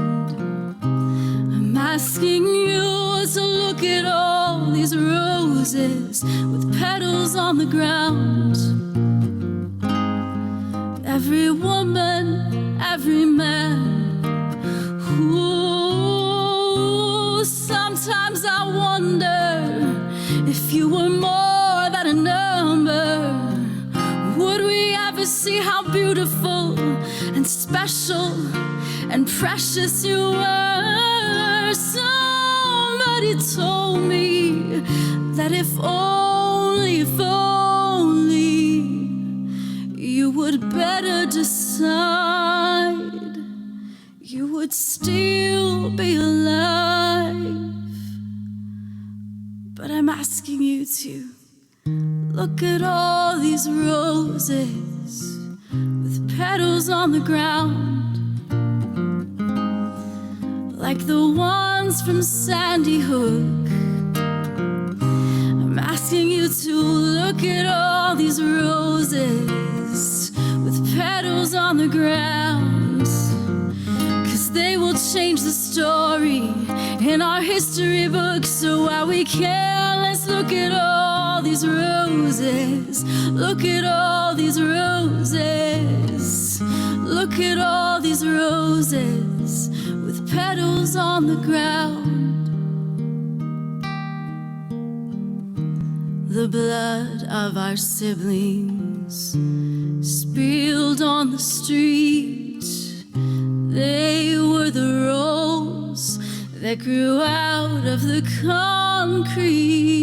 I'm asking you to look at all these roses with petals on the ground. Every woman, every man. Ooh, sometimes I wonder if you were more than a number. Would we ever see how beautiful and special and precious you were? Somebody told me that if only you would better decide, you would still be alive. But I'm asking you to look at all these roses with petals on the ground, like the ones from Sandy Hook. I'm asking you to look at all these roses with petals on the ground, 'cause they will change the story in our history books. So while we can, let's look at all these roses. Look at all these roses. Look at all these roses with petals on the ground. The blood of our siblings spilled on the street. They were the rose that grew out of the concrete.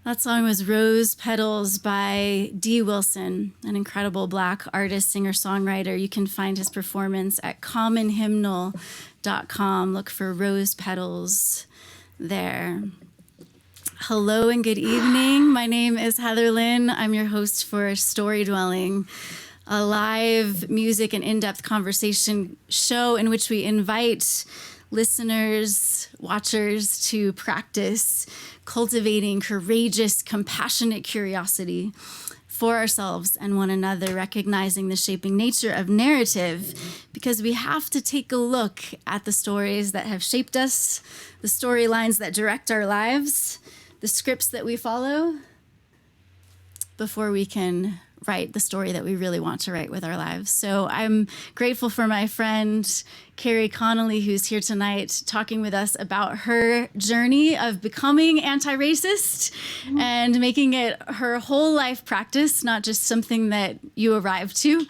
That song was Rose Petals by D. Wilson, an incredible Black artist, singer, songwriter. You can find his performance at commonhymnal.com. Look for Rose Petals there. Hello and good evening. My name is Heatherlyn. I'm your host for Storydwelling, a live music and in-depth conversation show in which we invite listeners, watchers to practice cultivating courageous, compassionate curiosity for ourselves and one another, recognizing the shaping nature of narrative, because we have to take a look at the stories that have shaped us, the storylines that direct our lives, the scripts that we follow, before we can write the story that we really want to write with our lives. So I'm grateful for my friend Kerry Connelly, who's here tonight talking with us about her journey of becoming anti-racist and making it her whole life practice, not just something that you arrived to.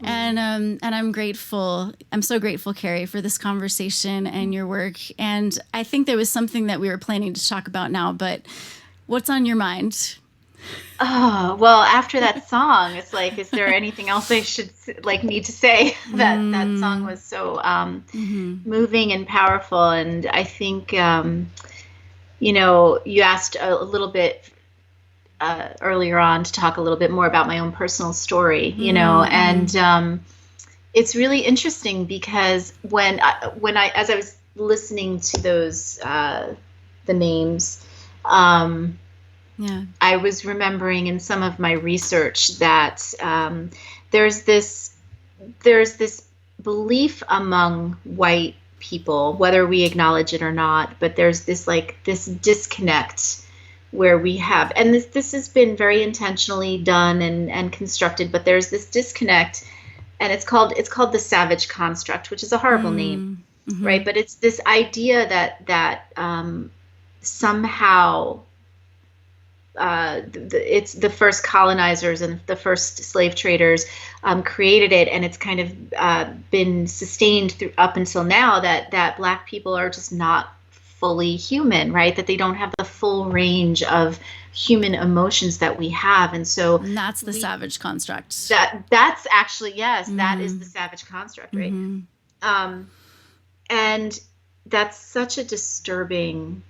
And I'm grateful. I'm so grateful, Kerry, for this conversation and your work. And I think there was something that we were planning to talk about now, but what's on your mind? Oh, well, after that song, it's like, is there anything else I should need to say? That song was so moving and powerful. And I think, you asked a little bit earlier on to talk a little bit more about my own personal story, and it's really interesting because when I as I was listening to those the names, I was remembering in some of my research that there's this belief among white people, whether we acknowledge it or not, but there's this disconnect where we have, and this has been very intentionally done and constructed, but there's this disconnect, and it's called the savage construct, which is a horrible name, right? But it's this idea that somehow it's the first colonizers and the first slave traders created it, and it's kind of been sustained through up until now that Black people are just not fully human, right? That they don't have the full range of human emotions that we have. And that's the savage construct. That's actually, yes, that is the savage construct, right? And that's such a disturbing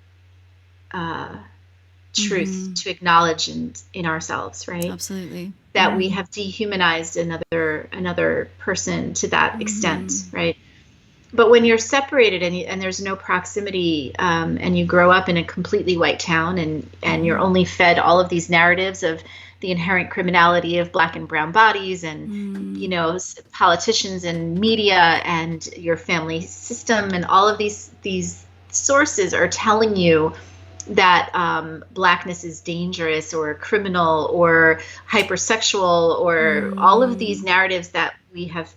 truth to acknowledge in ourselves, right? Absolutely. That we have dehumanized another person to that extent, right? But when you're separated and there's no proximity, and you grow up in a completely white town, and you're only fed all of these narratives of the inherent criminality of Black and brown bodies, and politicians and media and your family system, and all of these sources are telling you that Blackness is dangerous or criminal or hypersexual or all of these narratives that we have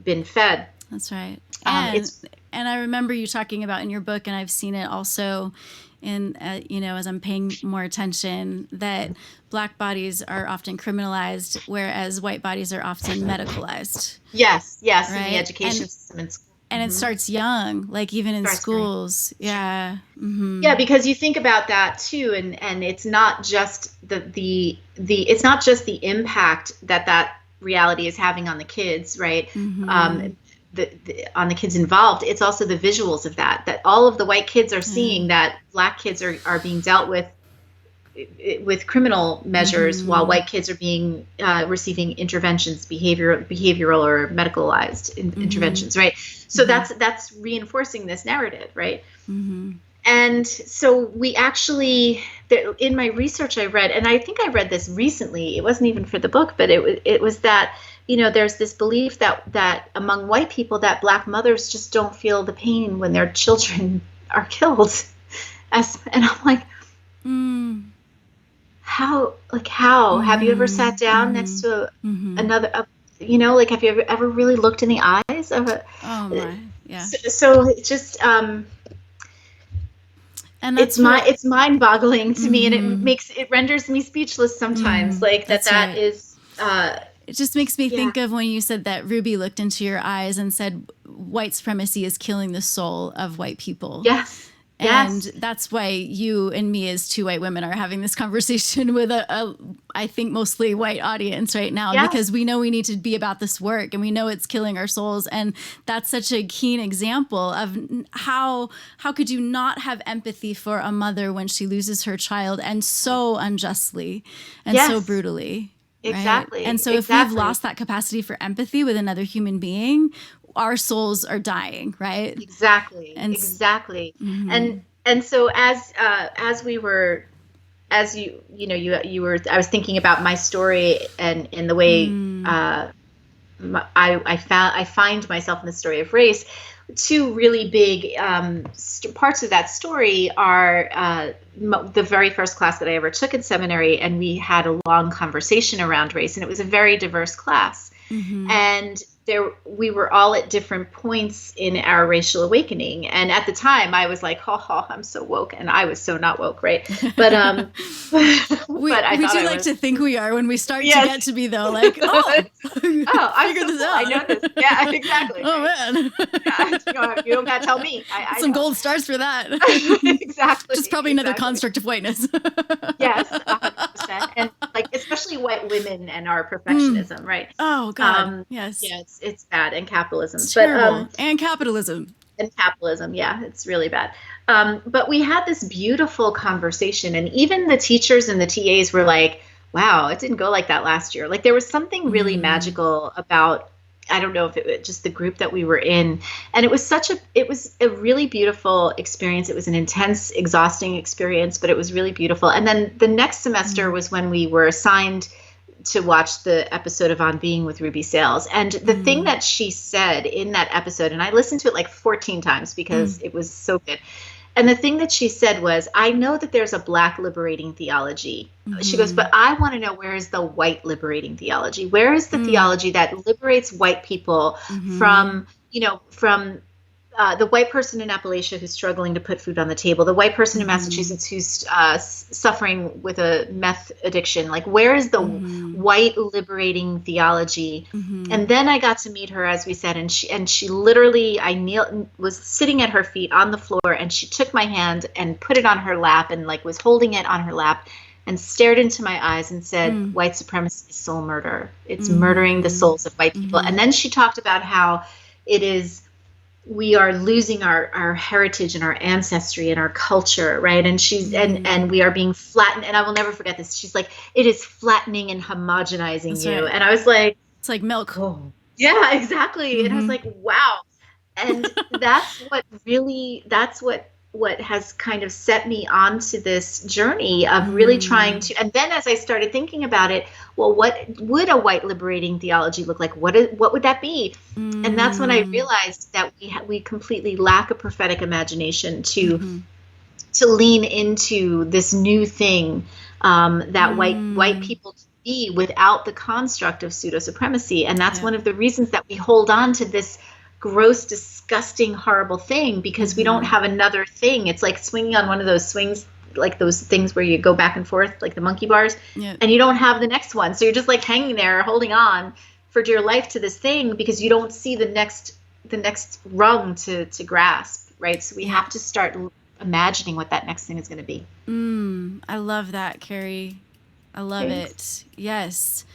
been fed. That's right. And I remember you talking about in your book, and I've seen it also in, as I'm paying more attention, that Black bodies are often criminalized, whereas white bodies are often medicalized. Yes, right? In the education system in school. And it starts young, like even in schools. Right. Yeah. Yeah, because you think about that too, and it's not just it's not just the impact that reality is having on the kids, right? On the kids involved, it's also the visuals of that all of the white kids are seeing, that Black kids are being dealt with criminal measures, while white kids are being receiving interventions, behavioral or medicalized interventions, right? So that's reinforcing this narrative, right? And so we actually, in my research I read, and I think I read this recently, it wasn't even for the book, but it was that, there's this belief that among white people that Black mothers just don't feel the pain when their children are killed. And I'm like, how have you ever sat down next to another, have you ever really looked in the eyes of a, oh my, yeah. So it just, and it's mind-boggling to me, and it renders me speechless sometimes. That is. It just makes me think of when you said that Ruby looked into your eyes and said, "White supremacy is killing the soul of white people." Yes. And that's why you and me as two white women are having this conversation with a I think mostly white audience right now, because we know we need to be about this work, and we know it's killing our souls. And that's such a keen example of how could you not have empathy for a mother when she loses her child, and so unjustly and so brutally. Right? Exactly. And so if we've lost that capacity for empathy with another human being, our souls are dying, right? Exactly. And so as you were, I was thinking about my story and in the way I find myself in the story of race. Two really big parts of that story are the very first class that I ever took in seminary, and we had a long conversation around race, and it was a very diverse class. And we were all at different points in our racial awakening. And at the time I was like, I'm so woke, and I was so not woke, right? But we but I we thought do I like was. to think we are when we start Yes. to get to be, though, like, oh, I'm figure so this cool. out. I know this. Yeah, exactly. Oh, right? man. Yeah, you don't gotta tell me. I Some know. gold stars for that. Exactly. Just probably another construct of whiteness. Yes, 100%. And like, especially white women and our perfectionism, right? Oh, God. Yes. Yeah, it's bad, and capitalism. It's But terrible. And capitalism. and capitalism, yeah, it's really bad. But we had this beautiful conversation, and even the teachers and the TAs were like, wow, it didn't go like that last year. Like, there was something really magical about, I don't know if it was just the group that we were in. And it was a really beautiful experience. It was an intense, exhausting experience, but it was really beautiful. And then the next semester was when we were assigned to watch the episode of On Being with Ruby Sales. And the thing that she said in that episode, and I listened to it like 14 times because it was so good. And the thing that she said was, I know that there's a Black liberating theology. She goes, but I want to know, where is the white liberating theology? Where is the theology that liberates white people from, from the white person in Appalachia who's struggling to put food on the table, the white person in Massachusetts who's suffering with a meth addiction? Like, where is the white liberating theology? And then I got to meet her, as we said, and she literally, was sitting at her feet on the floor, and she took my hand and put it on her lap, and like was holding it on her lap, and stared into my eyes and said, white supremacy is soul murder. It's murdering the souls of white people. And then she talked about how we are losing our heritage and our ancestry and our culture, right? And she's and we are being flattened. And I will never forget this. She's like, it is flattening and homogenizing. That's you. Right. And I was like, it's like milk. Oh, yeah, exactly. And I was like, wow. And that's what has kind of set me onto this journey of really trying to. And then as I started thinking about it, well, what would a white liberating theology look like? What would that be? And that's when I realized that we completely lack a prophetic imagination to lean into this new thing that white people can be without the construct of pseudo supremacy. And that's one of the reasons that we hold on to this gross, disgusting, horrible thing, because we don't have another thing. It's like swinging on one of those swings, like those things where you go back and forth, like the monkey bars, and you don't have the next one. So you're just like hanging there, holding on for dear life to this thing, because you don't see the next rung to grasp, right? So we have to start imagining what that next thing is going to be. I love that, Kerry. I love it. Yes.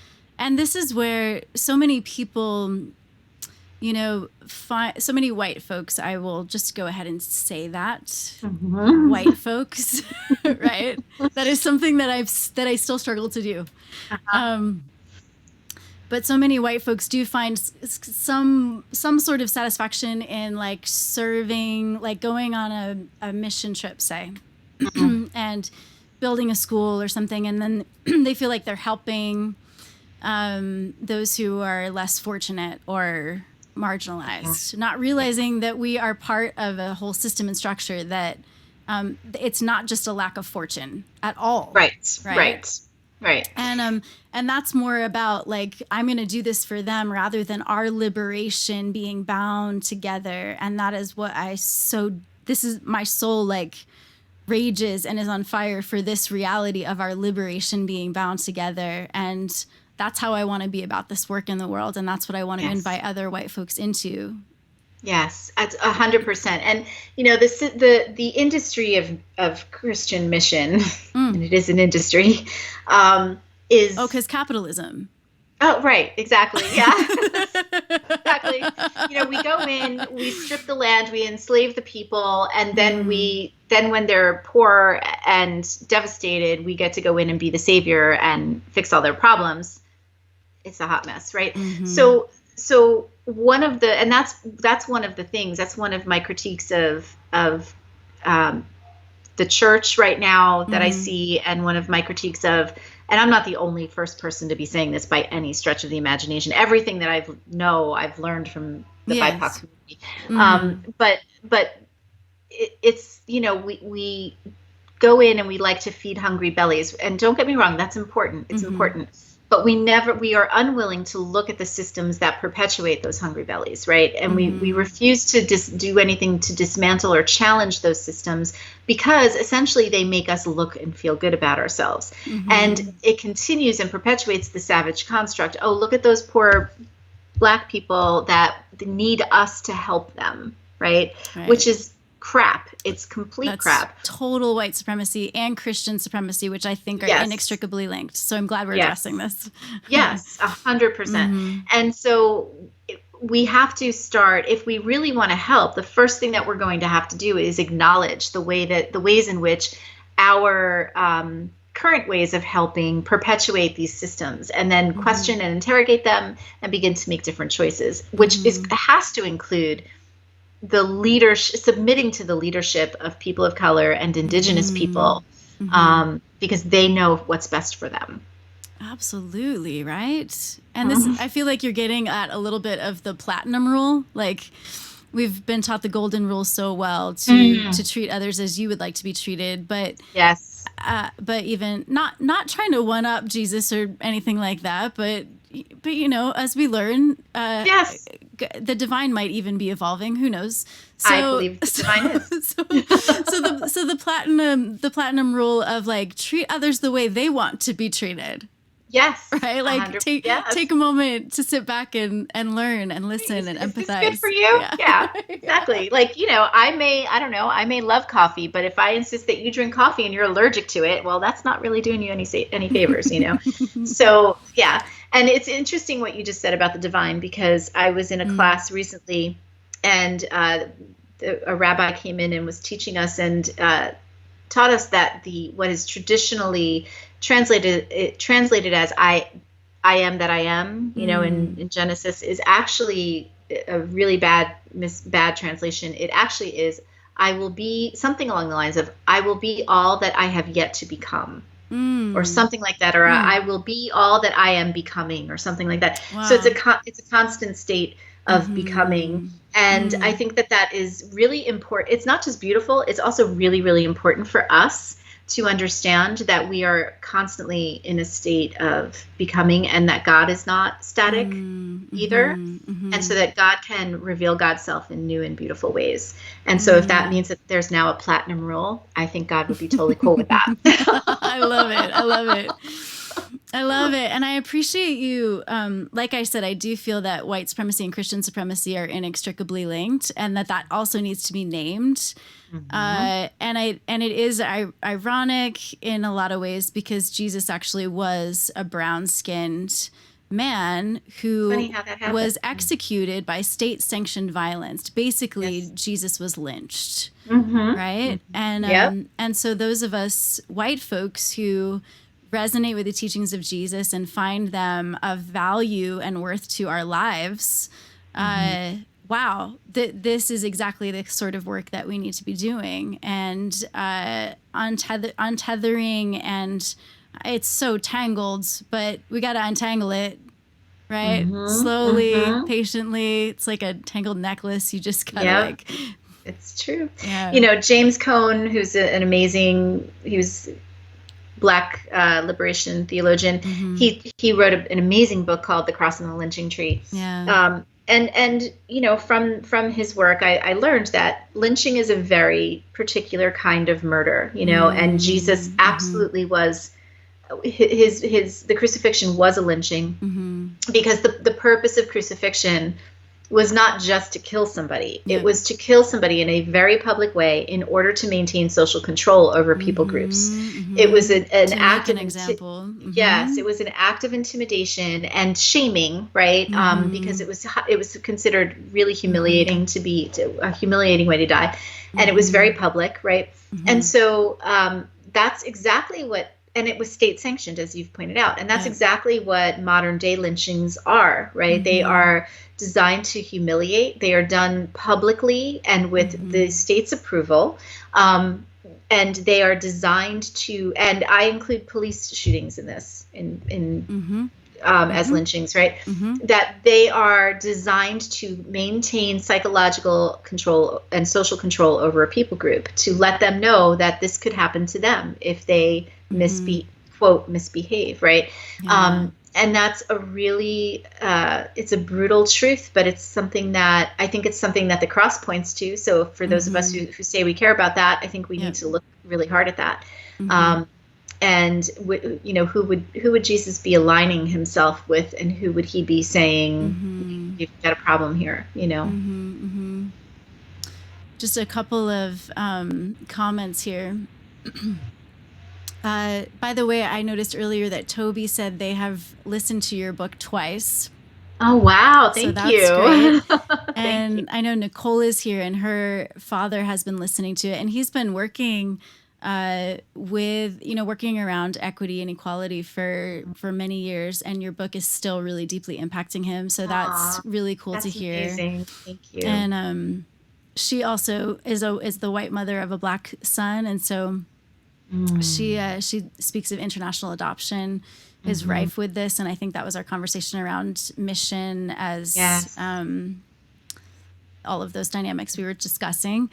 And this is where so many people, so many white folks, I will just go ahead and say that, white folks, right? That is something that I still struggle to do. But so many white folks do find some sort of satisfaction in like serving, like going on a mission trip, say, and building a school or something. And then they feel like they're helping those who are less fortunate or marginalized, not realizing that we are part of a whole system and structure that it's not just a lack of fortune at all. Right. And that's more about like, I'm going to do this for them rather than our liberation being bound together. And that is what this is my soul, like rages and is on fire for this reality of our liberation being bound together. And that's how I want to be about this work in the world. And that's what I want to invite other white folks into. Yes, that's 100%. And, the industry of Christian mission, and it is an industry, is... Oh, because capitalism. Oh, right. Exactly. Yeah. Exactly. We go in, we strip the land, we enslave the people, and then when they're poor and devastated, we get to go in and be the savior and fix all their problems. It's a hot mess, right? So one of the, and that's one of the things, that's one of my critiques of the church right now that I see, and one of my critiques of, and I'm not the only first person to be saying this by any stretch of the imagination. Everything that I've learned from the BIPOC community. But it's, we go in and we like to feed hungry bellies. And don't get me wrong, that's important. It's important. but we are unwilling to look at the systems that perpetuate those hungry bellies, right? And we refuse to do anything to dismantle or challenge those systems, because essentially they make us look and feel good about ourselves. And it continues and perpetuates the savage construct. Oh, look at those poor Black people that need us to help them, right? Which is crap. It's complete crap. Total white supremacy and Christian supremacy, which I think are inextricably linked. So I'm glad we're addressing this. Yes, 100%. And so we have to start, if we really want to help, the first thing that we're going to have to do is acknowledge the ways in which our current ways of helping perpetuate these systems, and then question and interrogate them and begin to make different choices, which has to include the leadership, submitting to the leadership of people of color and Indigenous people, because they know what's best for them. Absolutely, right? And this, I feel like you're getting at a little bit of the platinum rule. Like, we've been taught the golden rule so well to treat others as you would like to be treated, but but even not trying to one up Jesus or anything like that, but you know, as we learn, the divine might even be evolving. Who knows? So, I believe the divine is. So the platinum rule of like treat others the way they want to be treated. Yes. Right? Like take a moment to sit back and learn and listen and empathize. Is this good for you? Yeah, exactly. Like, you know, I may love coffee, but if I insist that you drink coffee and you're allergic to it, well, that's not really doing you any favors, you know? So, yeah. And it's interesting what you just said about the divine, because I was in a class recently, and a rabbi came in and was teaching us and taught us that what is traditionally translated as I am that I am, you know, in Genesis, is actually a really bad translation. It actually is, I will be, something along the lines of, I will be all that I have yet to become. Or something like that, or I will be all that I am becoming, or something like that. Wow. So it's a constant state of becoming, and I think that is really important. It's not just beautiful; it's also really, really important for us to understand that we are constantly in a state of becoming, and that God is not static either, and so that God can reveal God's self in new and beautiful ways. And so if that means that there's now a platinum rule, I think God would be totally cool with that. I love it. And I appreciate you. Like I said, I do feel that white supremacy and Christian supremacy are inextricably linked, and that also needs to be named. And it is ironic in a lot of ways, because Jesus actually was a brown-skinned man who was executed by state-sanctioned violence. Basically, Jesus was lynched, right? And so those of us white folks who resonate with the teachings of Jesus and find them of value and worth to our lives, wow, this is exactly the sort of work that we need to be doing, and untethering, and it's so tangled, but we got to untangle it, right? Slowly, patiently. It's like a tangled necklace. You just gotta it's true. Yeah. You know, James Cone, who's an amazing, he was Black liberation theologian. He wrote an amazing book called The Cross and the Lynching Tree. And you know, from his work, I learned that lynching is a very particular kind of murder, you know, and Jesus absolutely was, the crucifixion was a lynching, because the purpose of crucifixion was not just to kill somebody. It was to kill somebody in a very public way in order to maintain social control over people groups. It was an act of example. Yes, it was an act of intimidation and shaming, right? Because it was considered really humiliating a humiliating way to die, and it was very public, right? And so that's exactly what. And it was state sanctioned, as you've pointed out. And that's exactly what modern day lynchings are, right? They are designed to humiliate. They are done publicly and with the state's approval. And they are designed to, and I include police shootings in this, as lynchings, right? That they are designed to maintain psychological control and social control over a people group, to let them know that this could happen to them if they misbehave, right? and that's a really it's a brutal truth, but it's something that I think it's something that the cross points to. So for those of us who say we care about that, I think we need to look really hard at that. And who would Jesus be aligning himself with, and who would he be saying, you've got a problem here, Just a couple of comments here. By the way, I noticed earlier that Toby said they have listened to your book twice. Oh, wow. Thank you. Great. And I know Nicole is here, and her father has been listening to it, and he's been working working around equity and equality for many years, and your book is still really deeply impacting him. So that's really cool to hear. Amazing. Thank you. And she also is the white mother of a Black son, and so she speaks of international adoption is rife with this, and I think that was our conversation around mission as all of those dynamics we were discussing.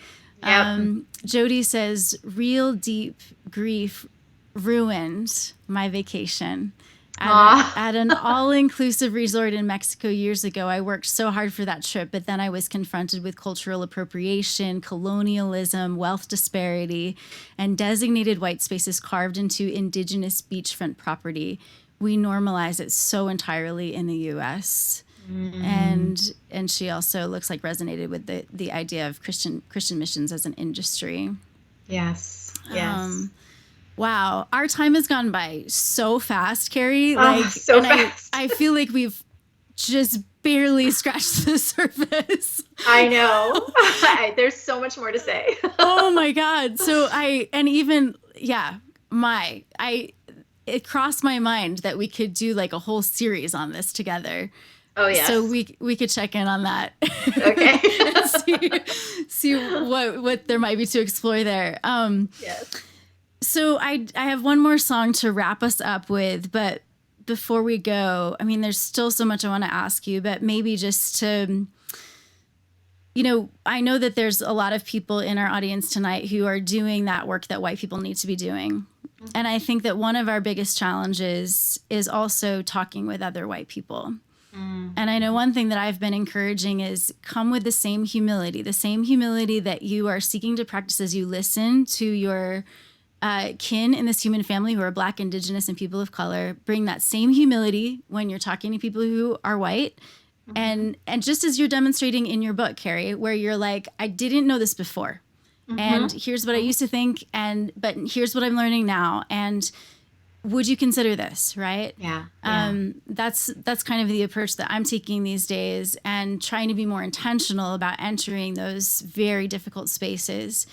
Jody says, real deep grief ruined my vacation. At an all-inclusive resort in Mexico years ago, I worked so hard for that trip, but then I was confronted with cultural appropriation, colonialism, wealth disparity, and designated white spaces carved into indigenous beachfront property. We normalize it so entirely in the U.S. And she also looks like resonated with the idea of Christian missions as an industry. Yes. Wow, our time has gone by so fast, Kerry. So fast. I feel like we've just barely scratched the surface. I know. There's so much more to say. Oh my God. So it crossed my mind that we could do like a whole series on this together. Oh yeah. So we could check in on that. Okay. And see what there might be to explore there. Yes. So I have one more song to wrap us up with, but before we go, I mean, there's still so much I want to ask you, but maybe just to, I know that there's a lot of people in our audience tonight who are doing that work that white people need to be doing. And I think that one of our biggest challenges is also talking with other white people. And I know one thing that I've been encouraging is come with the same humility that you are seeking to practice as you listen to your kin in this human family who are Black, Indigenous, and people of color. Bring that same humility when you're talking to people who are white. And just as you're demonstrating in your book, Kerry, where you're like, I didn't know this before. And here's what I used to think, but here's what I'm learning now. And would you consider this, right? Yeah. That's kind of the approach that I'm taking these days, and trying to be more intentional about entering those very difficult spaces.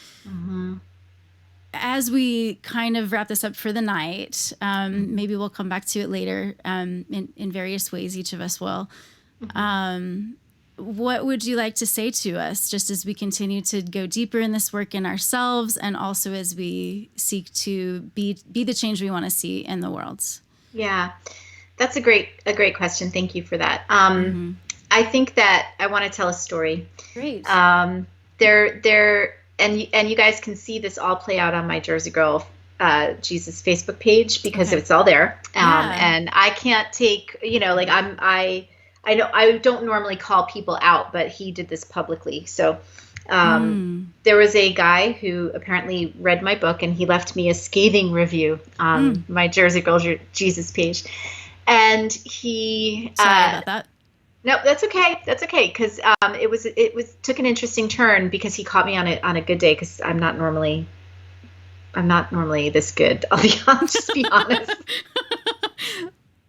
As we kind of wrap this up for the night, maybe we'll come back to it later in various ways, each of us will. What would you like to say to us, just as we continue to go deeper in this work in ourselves, and also as we seek to be the change we want to see in the world? Yeah, that's a great question. Thank you for that. I think that I want to tell a story. Great. And you guys can see this all play out on my Jersey Girl Jesus Facebook page, because it's all there. And I can't take, I know I don't normally call people out, but he did this publicly. So there was a guy who apparently read my book, and he left me a scathing review on my Jersey Girl Jesus page. And he sorry about that. No, that's okay. That's okay, because it took an interesting turn, because he caught me on a good day, because I'm not normally this good. Just be honest.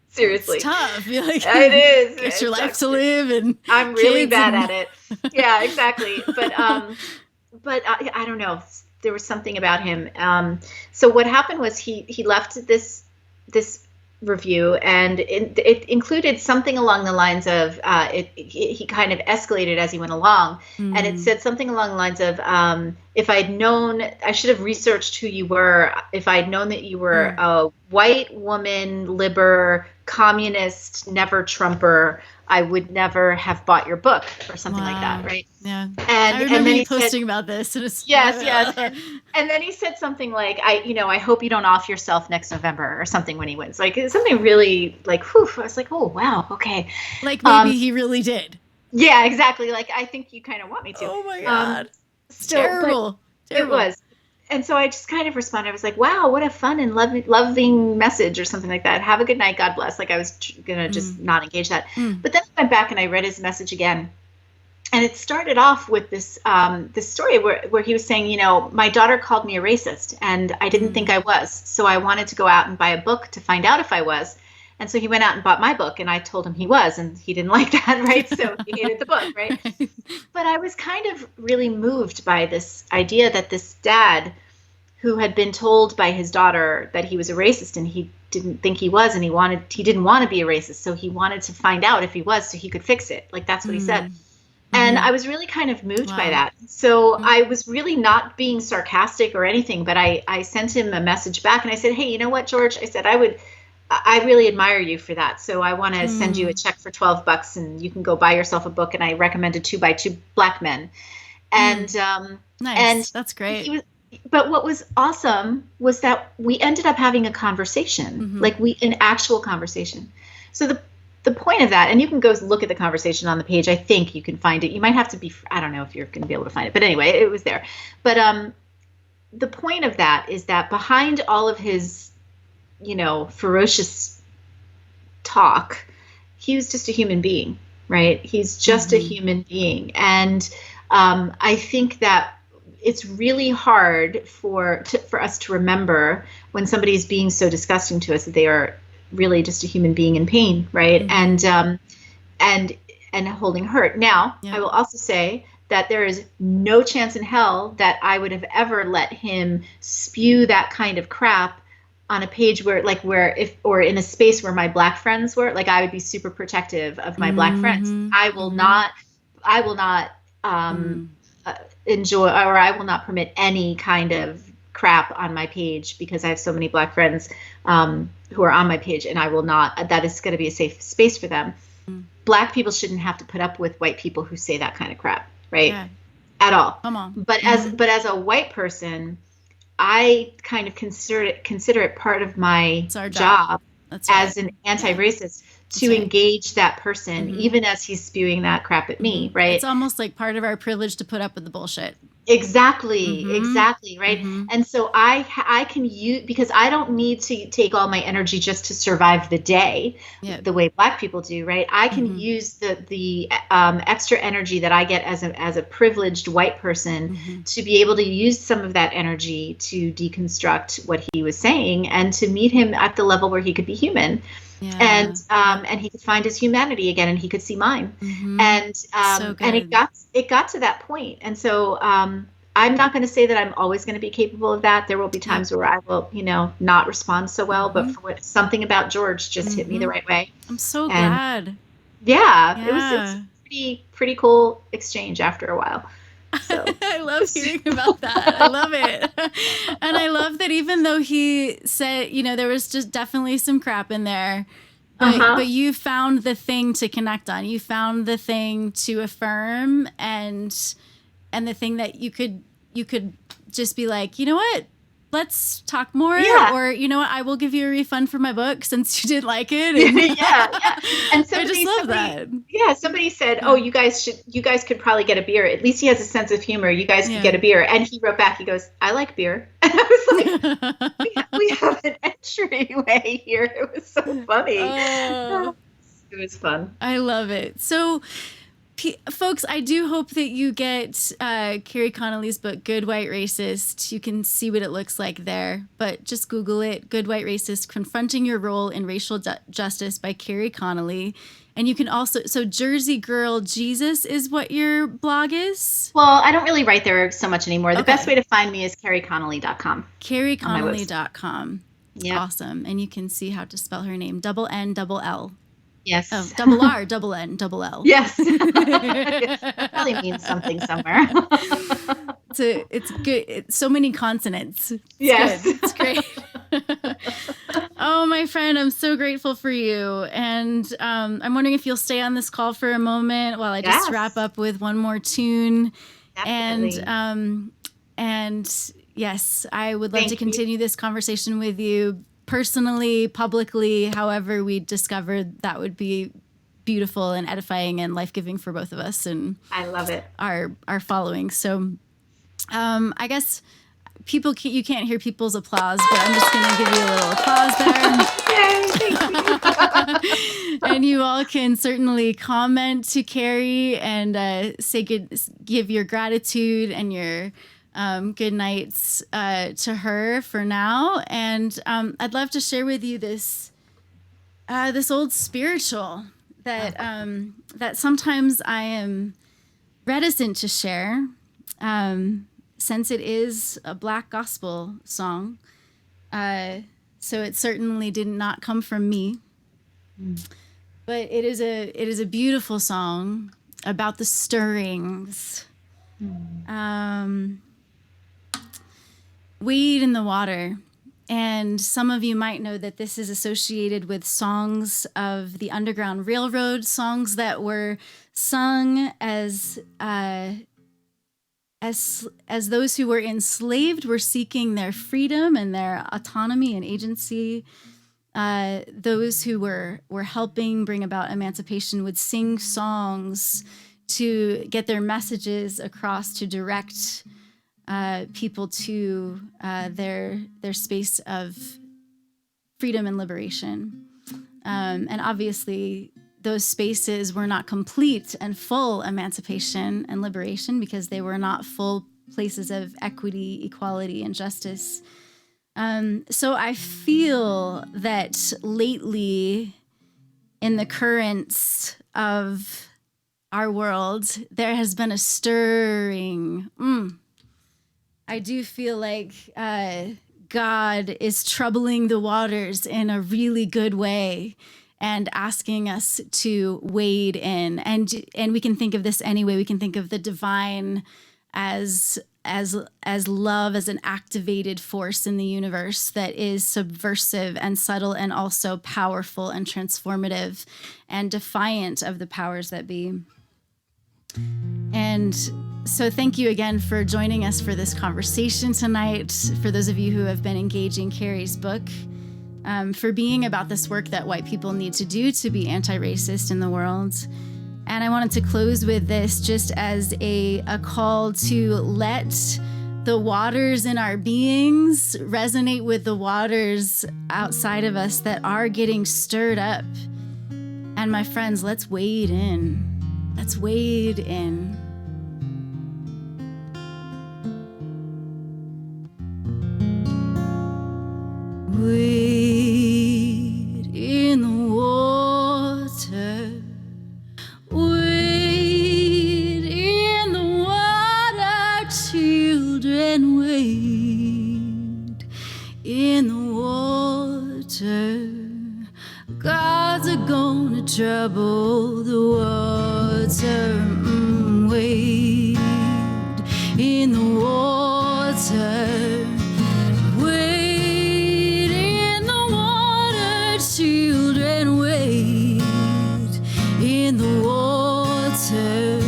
Seriously. It's tough. You're like, it is. It's your life to live, and I'm really bad at it. Yeah, exactly. But I don't know. There was something about him. So what happened was he left this review, and it included something along the lines of he kind of escalated as he went along, and it said something along the lines of if I'd known, I should have researched who you were. If I'd known that you were a white woman, liber, communist, never Trumper, I would never have bought your book or something like that, right? Yeah. And I remember then you posting about this. And it's, yes. And then he said something like, I hope you don't off yourself next November or something when he wins. Like something really like, whew, I was like, oh, wow. Okay. Like maybe he really did. Yeah, exactly. Like, I think you kind of want me to. Oh my God. Terrible. It was. And so I just kind of responded. I was like, wow, what a fun and loving message or something like that. Have a good night. God bless. Like I was going to just not engage that. But then I went back and I read his message again. And it started off with this story where he was saying, my daughter called me a racist and I didn't think I was. So I wanted to go out and buy a book to find out if I was. And so he went out and bought my book and I told him he was, and he didn't like that, right? So he hated the book, right? But I was kind of really moved by this idea that this dad who had been told by his daughter that he was a racist and he didn't think he was, and he didn't want to be a racist. So he wanted to find out if he was so he could fix it. Like that's what he said. And I was really kind of moved by that. So I was really not being sarcastic or anything, but I sent him a message back and I said, hey, you know what, George? I said, I really admire you for that. So I want to send you a check for $12 and you can go buy yourself a book. And I recommended 2 by 2 Black Men. And, nice. And that's great. But what was awesome was that we ended up having a conversation, like an actual conversation. So the point of that, and you can go look at the conversation on the page. I think you can find it. You might have to be, I don't know if you're going to be able to find it, but anyway, it was there. But the point of that is that behind all of his, ferocious talk, he was just a human being, right? He's just a human being. And I think that it's really hard for us to remember when somebody is being so disgusting to us that they are really just a human being in pain, right? And holding hurt. Now, I will also say that there is no chance in hell that I would have ever let him spew that kind of crap on a page where in a space where my Black friends were. Like I would be super protective of my Black friends. I will not enjoy, or I will not permit any kind of crap on my page because I have so many Black friends who are on my page, and I will not. That is going to be a safe space for them. Black people shouldn't have to put up with white people who say that kind of crap, right? Yeah. At all. Come on. But as a white person, I kind of consider it part of my job as an anti-racist to engage that person, even as he's spewing that crap at me, right? It's almost like part of our privilege to put up with the bullshit. Exactly, right? And so I can use, because I don't need to take all my energy just to survive the day the way Black people do, right? I can use the extra energy that I get as a privileged white person to be able to use some of that energy to deconstruct what he was saying and to meet him at the level where he could be human. Yeah. And he could find his humanity again, and he could see mine. And it got to that point. And so I'm not going to say that I'm always going to be capable of that. There will be times where I will, not respond so well. But something about George just hit me the right way. I'm so glad. Yeah, it was pretty cool exchange after a while. So. I love hearing about that. I love it. And I love that even though he said, there was just definitely some crap in there, but you found the thing to connect on. You found the thing to affirm and the thing that you could just be like, you know what? Let's talk more. Yeah. Or, you know what? I will give you a refund for my book since you did like it. And yeah. And I just love that. Yeah. Somebody said, oh, you guys could probably get a beer. At least he has a sense of humor. You guys could get a beer. And he wrote back, he goes, I like beer. And I was like, we have an entryway here. It was so funny. It was fun. I love it. So, folks, I do hope that you get Kerry Connelly's book, Good White Racist. You can see what it looks like there, but just Google it, Good White Racist, Confronting Your Role in Racial Justice by Kerry Connelly. And you can also, so Jersey Girl Jesus is what your blog is? Well, I don't really write there so much anymore. The best way to find me is kerryconnelly.com. kerryconnelly.com. Yeah. Awesome. And you can see how to spell her name, double N, double L. Yes. Oh, double R, double N, double L. Yes. That probably means something somewhere. It's good. It's so many consonants. It's Yes. good. It's great. Oh, my friend, I'm so grateful for you. And I'm wondering if you'll stay on this call for a moment while I just wrap up with one more tune. Definitely. And yes, I would love to continue this conversation with you personally, publicly, however we discovered that would be beautiful and edifying and life-giving for both of us and I love it. Our following. So I guess you can't hear people's applause, but I'm just going to give you a little applause there. Yay, thank you. And you all can certainly comment to Kerry and give your gratitude and your good nights to her for now. And I'd love to share with you this old spiritual that sometimes I am reticent to share, since it is a Black gospel song. So it certainly did not come from me. But it is a beautiful song about the stirrings. Wade in the water. And some of you might know that this is associated with songs of the Underground Railroad, songs that were sung as those who were enslaved were seeking their freedom and their autonomy and agency. Those who were helping bring about emancipation would sing songs to get their messages across, to direct people to their space of freedom and liberation. And obviously, those spaces were not complete and full emancipation and liberation because they were not full places of equity, equality, and justice. So I feel that lately, in the currents of our world, there has been a stirring. I do feel like God is troubling the waters in a really good way and asking us to wade in. And we can think of this anyway. We can think of the divine as love, as an activated force in the universe that is subversive and subtle and also powerful and transformative and defiant of the powers that be. And so thank you again for joining us for this conversation tonight. For those of you who have been engaging Kerry's book, for being about this work that white people need to do to be anti-racist in the world. And I wanted to close with this just as a call to let the waters in our beings resonate with the waters outside of us that are getting stirred up. And my friends, let's wade in. Let's wade in. Wade in the water. Wade in the water, children, wade in the water. Gods are gonna trouble the water. Wade in the water. Wade in the water, children, wade in the water.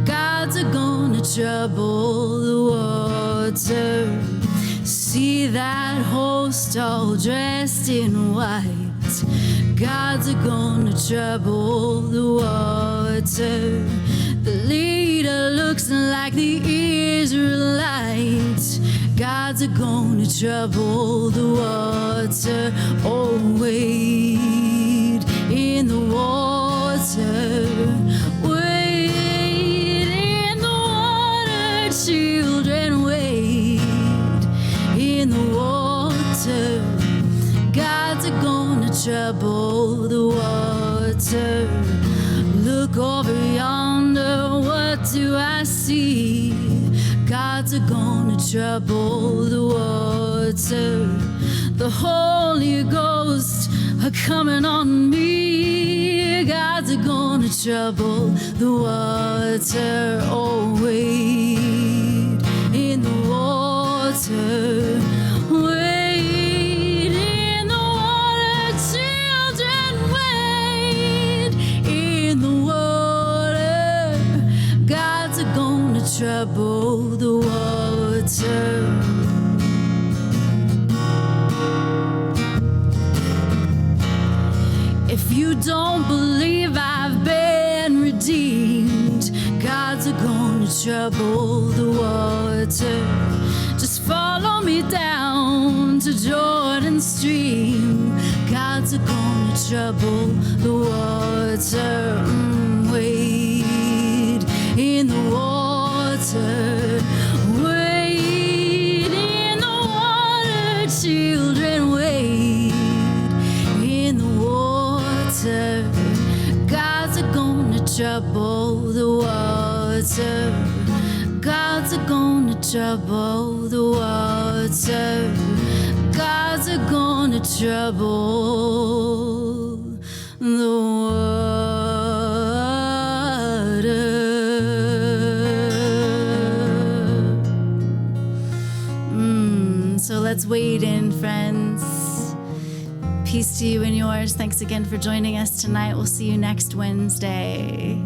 Gods are gonna trouble the water. See that host all dressed in white. Gods are gonna trouble the water. The leader looks like the Israelites. Gods are gonna trouble the water. Oh, wade in the water. Wade in the water, children, wade in the water. Gods are gonna trouble the water. Look over yonder, what do I see? Gods are gonna trouble the water. The Holy Ghost are coming on me. Gods are gonna trouble the water. Oh, wade water. Wade in the water, children, wade in the water. Gods are gonna trouble the water. If you don't believe I've been redeemed, gods are gonna trouble the water. Just follow me down to Jordan stream. Gods are gonna trouble the water. Wade in the water. Wade in the water, children, wade in the water. Gods are gonna trouble the water. Gods are gonna trouble the water. Gods are gonna trouble the water. So let's wade in, friends. Peace to you and yours. Thanks again for joining us tonight. We'll see you next Wednesday.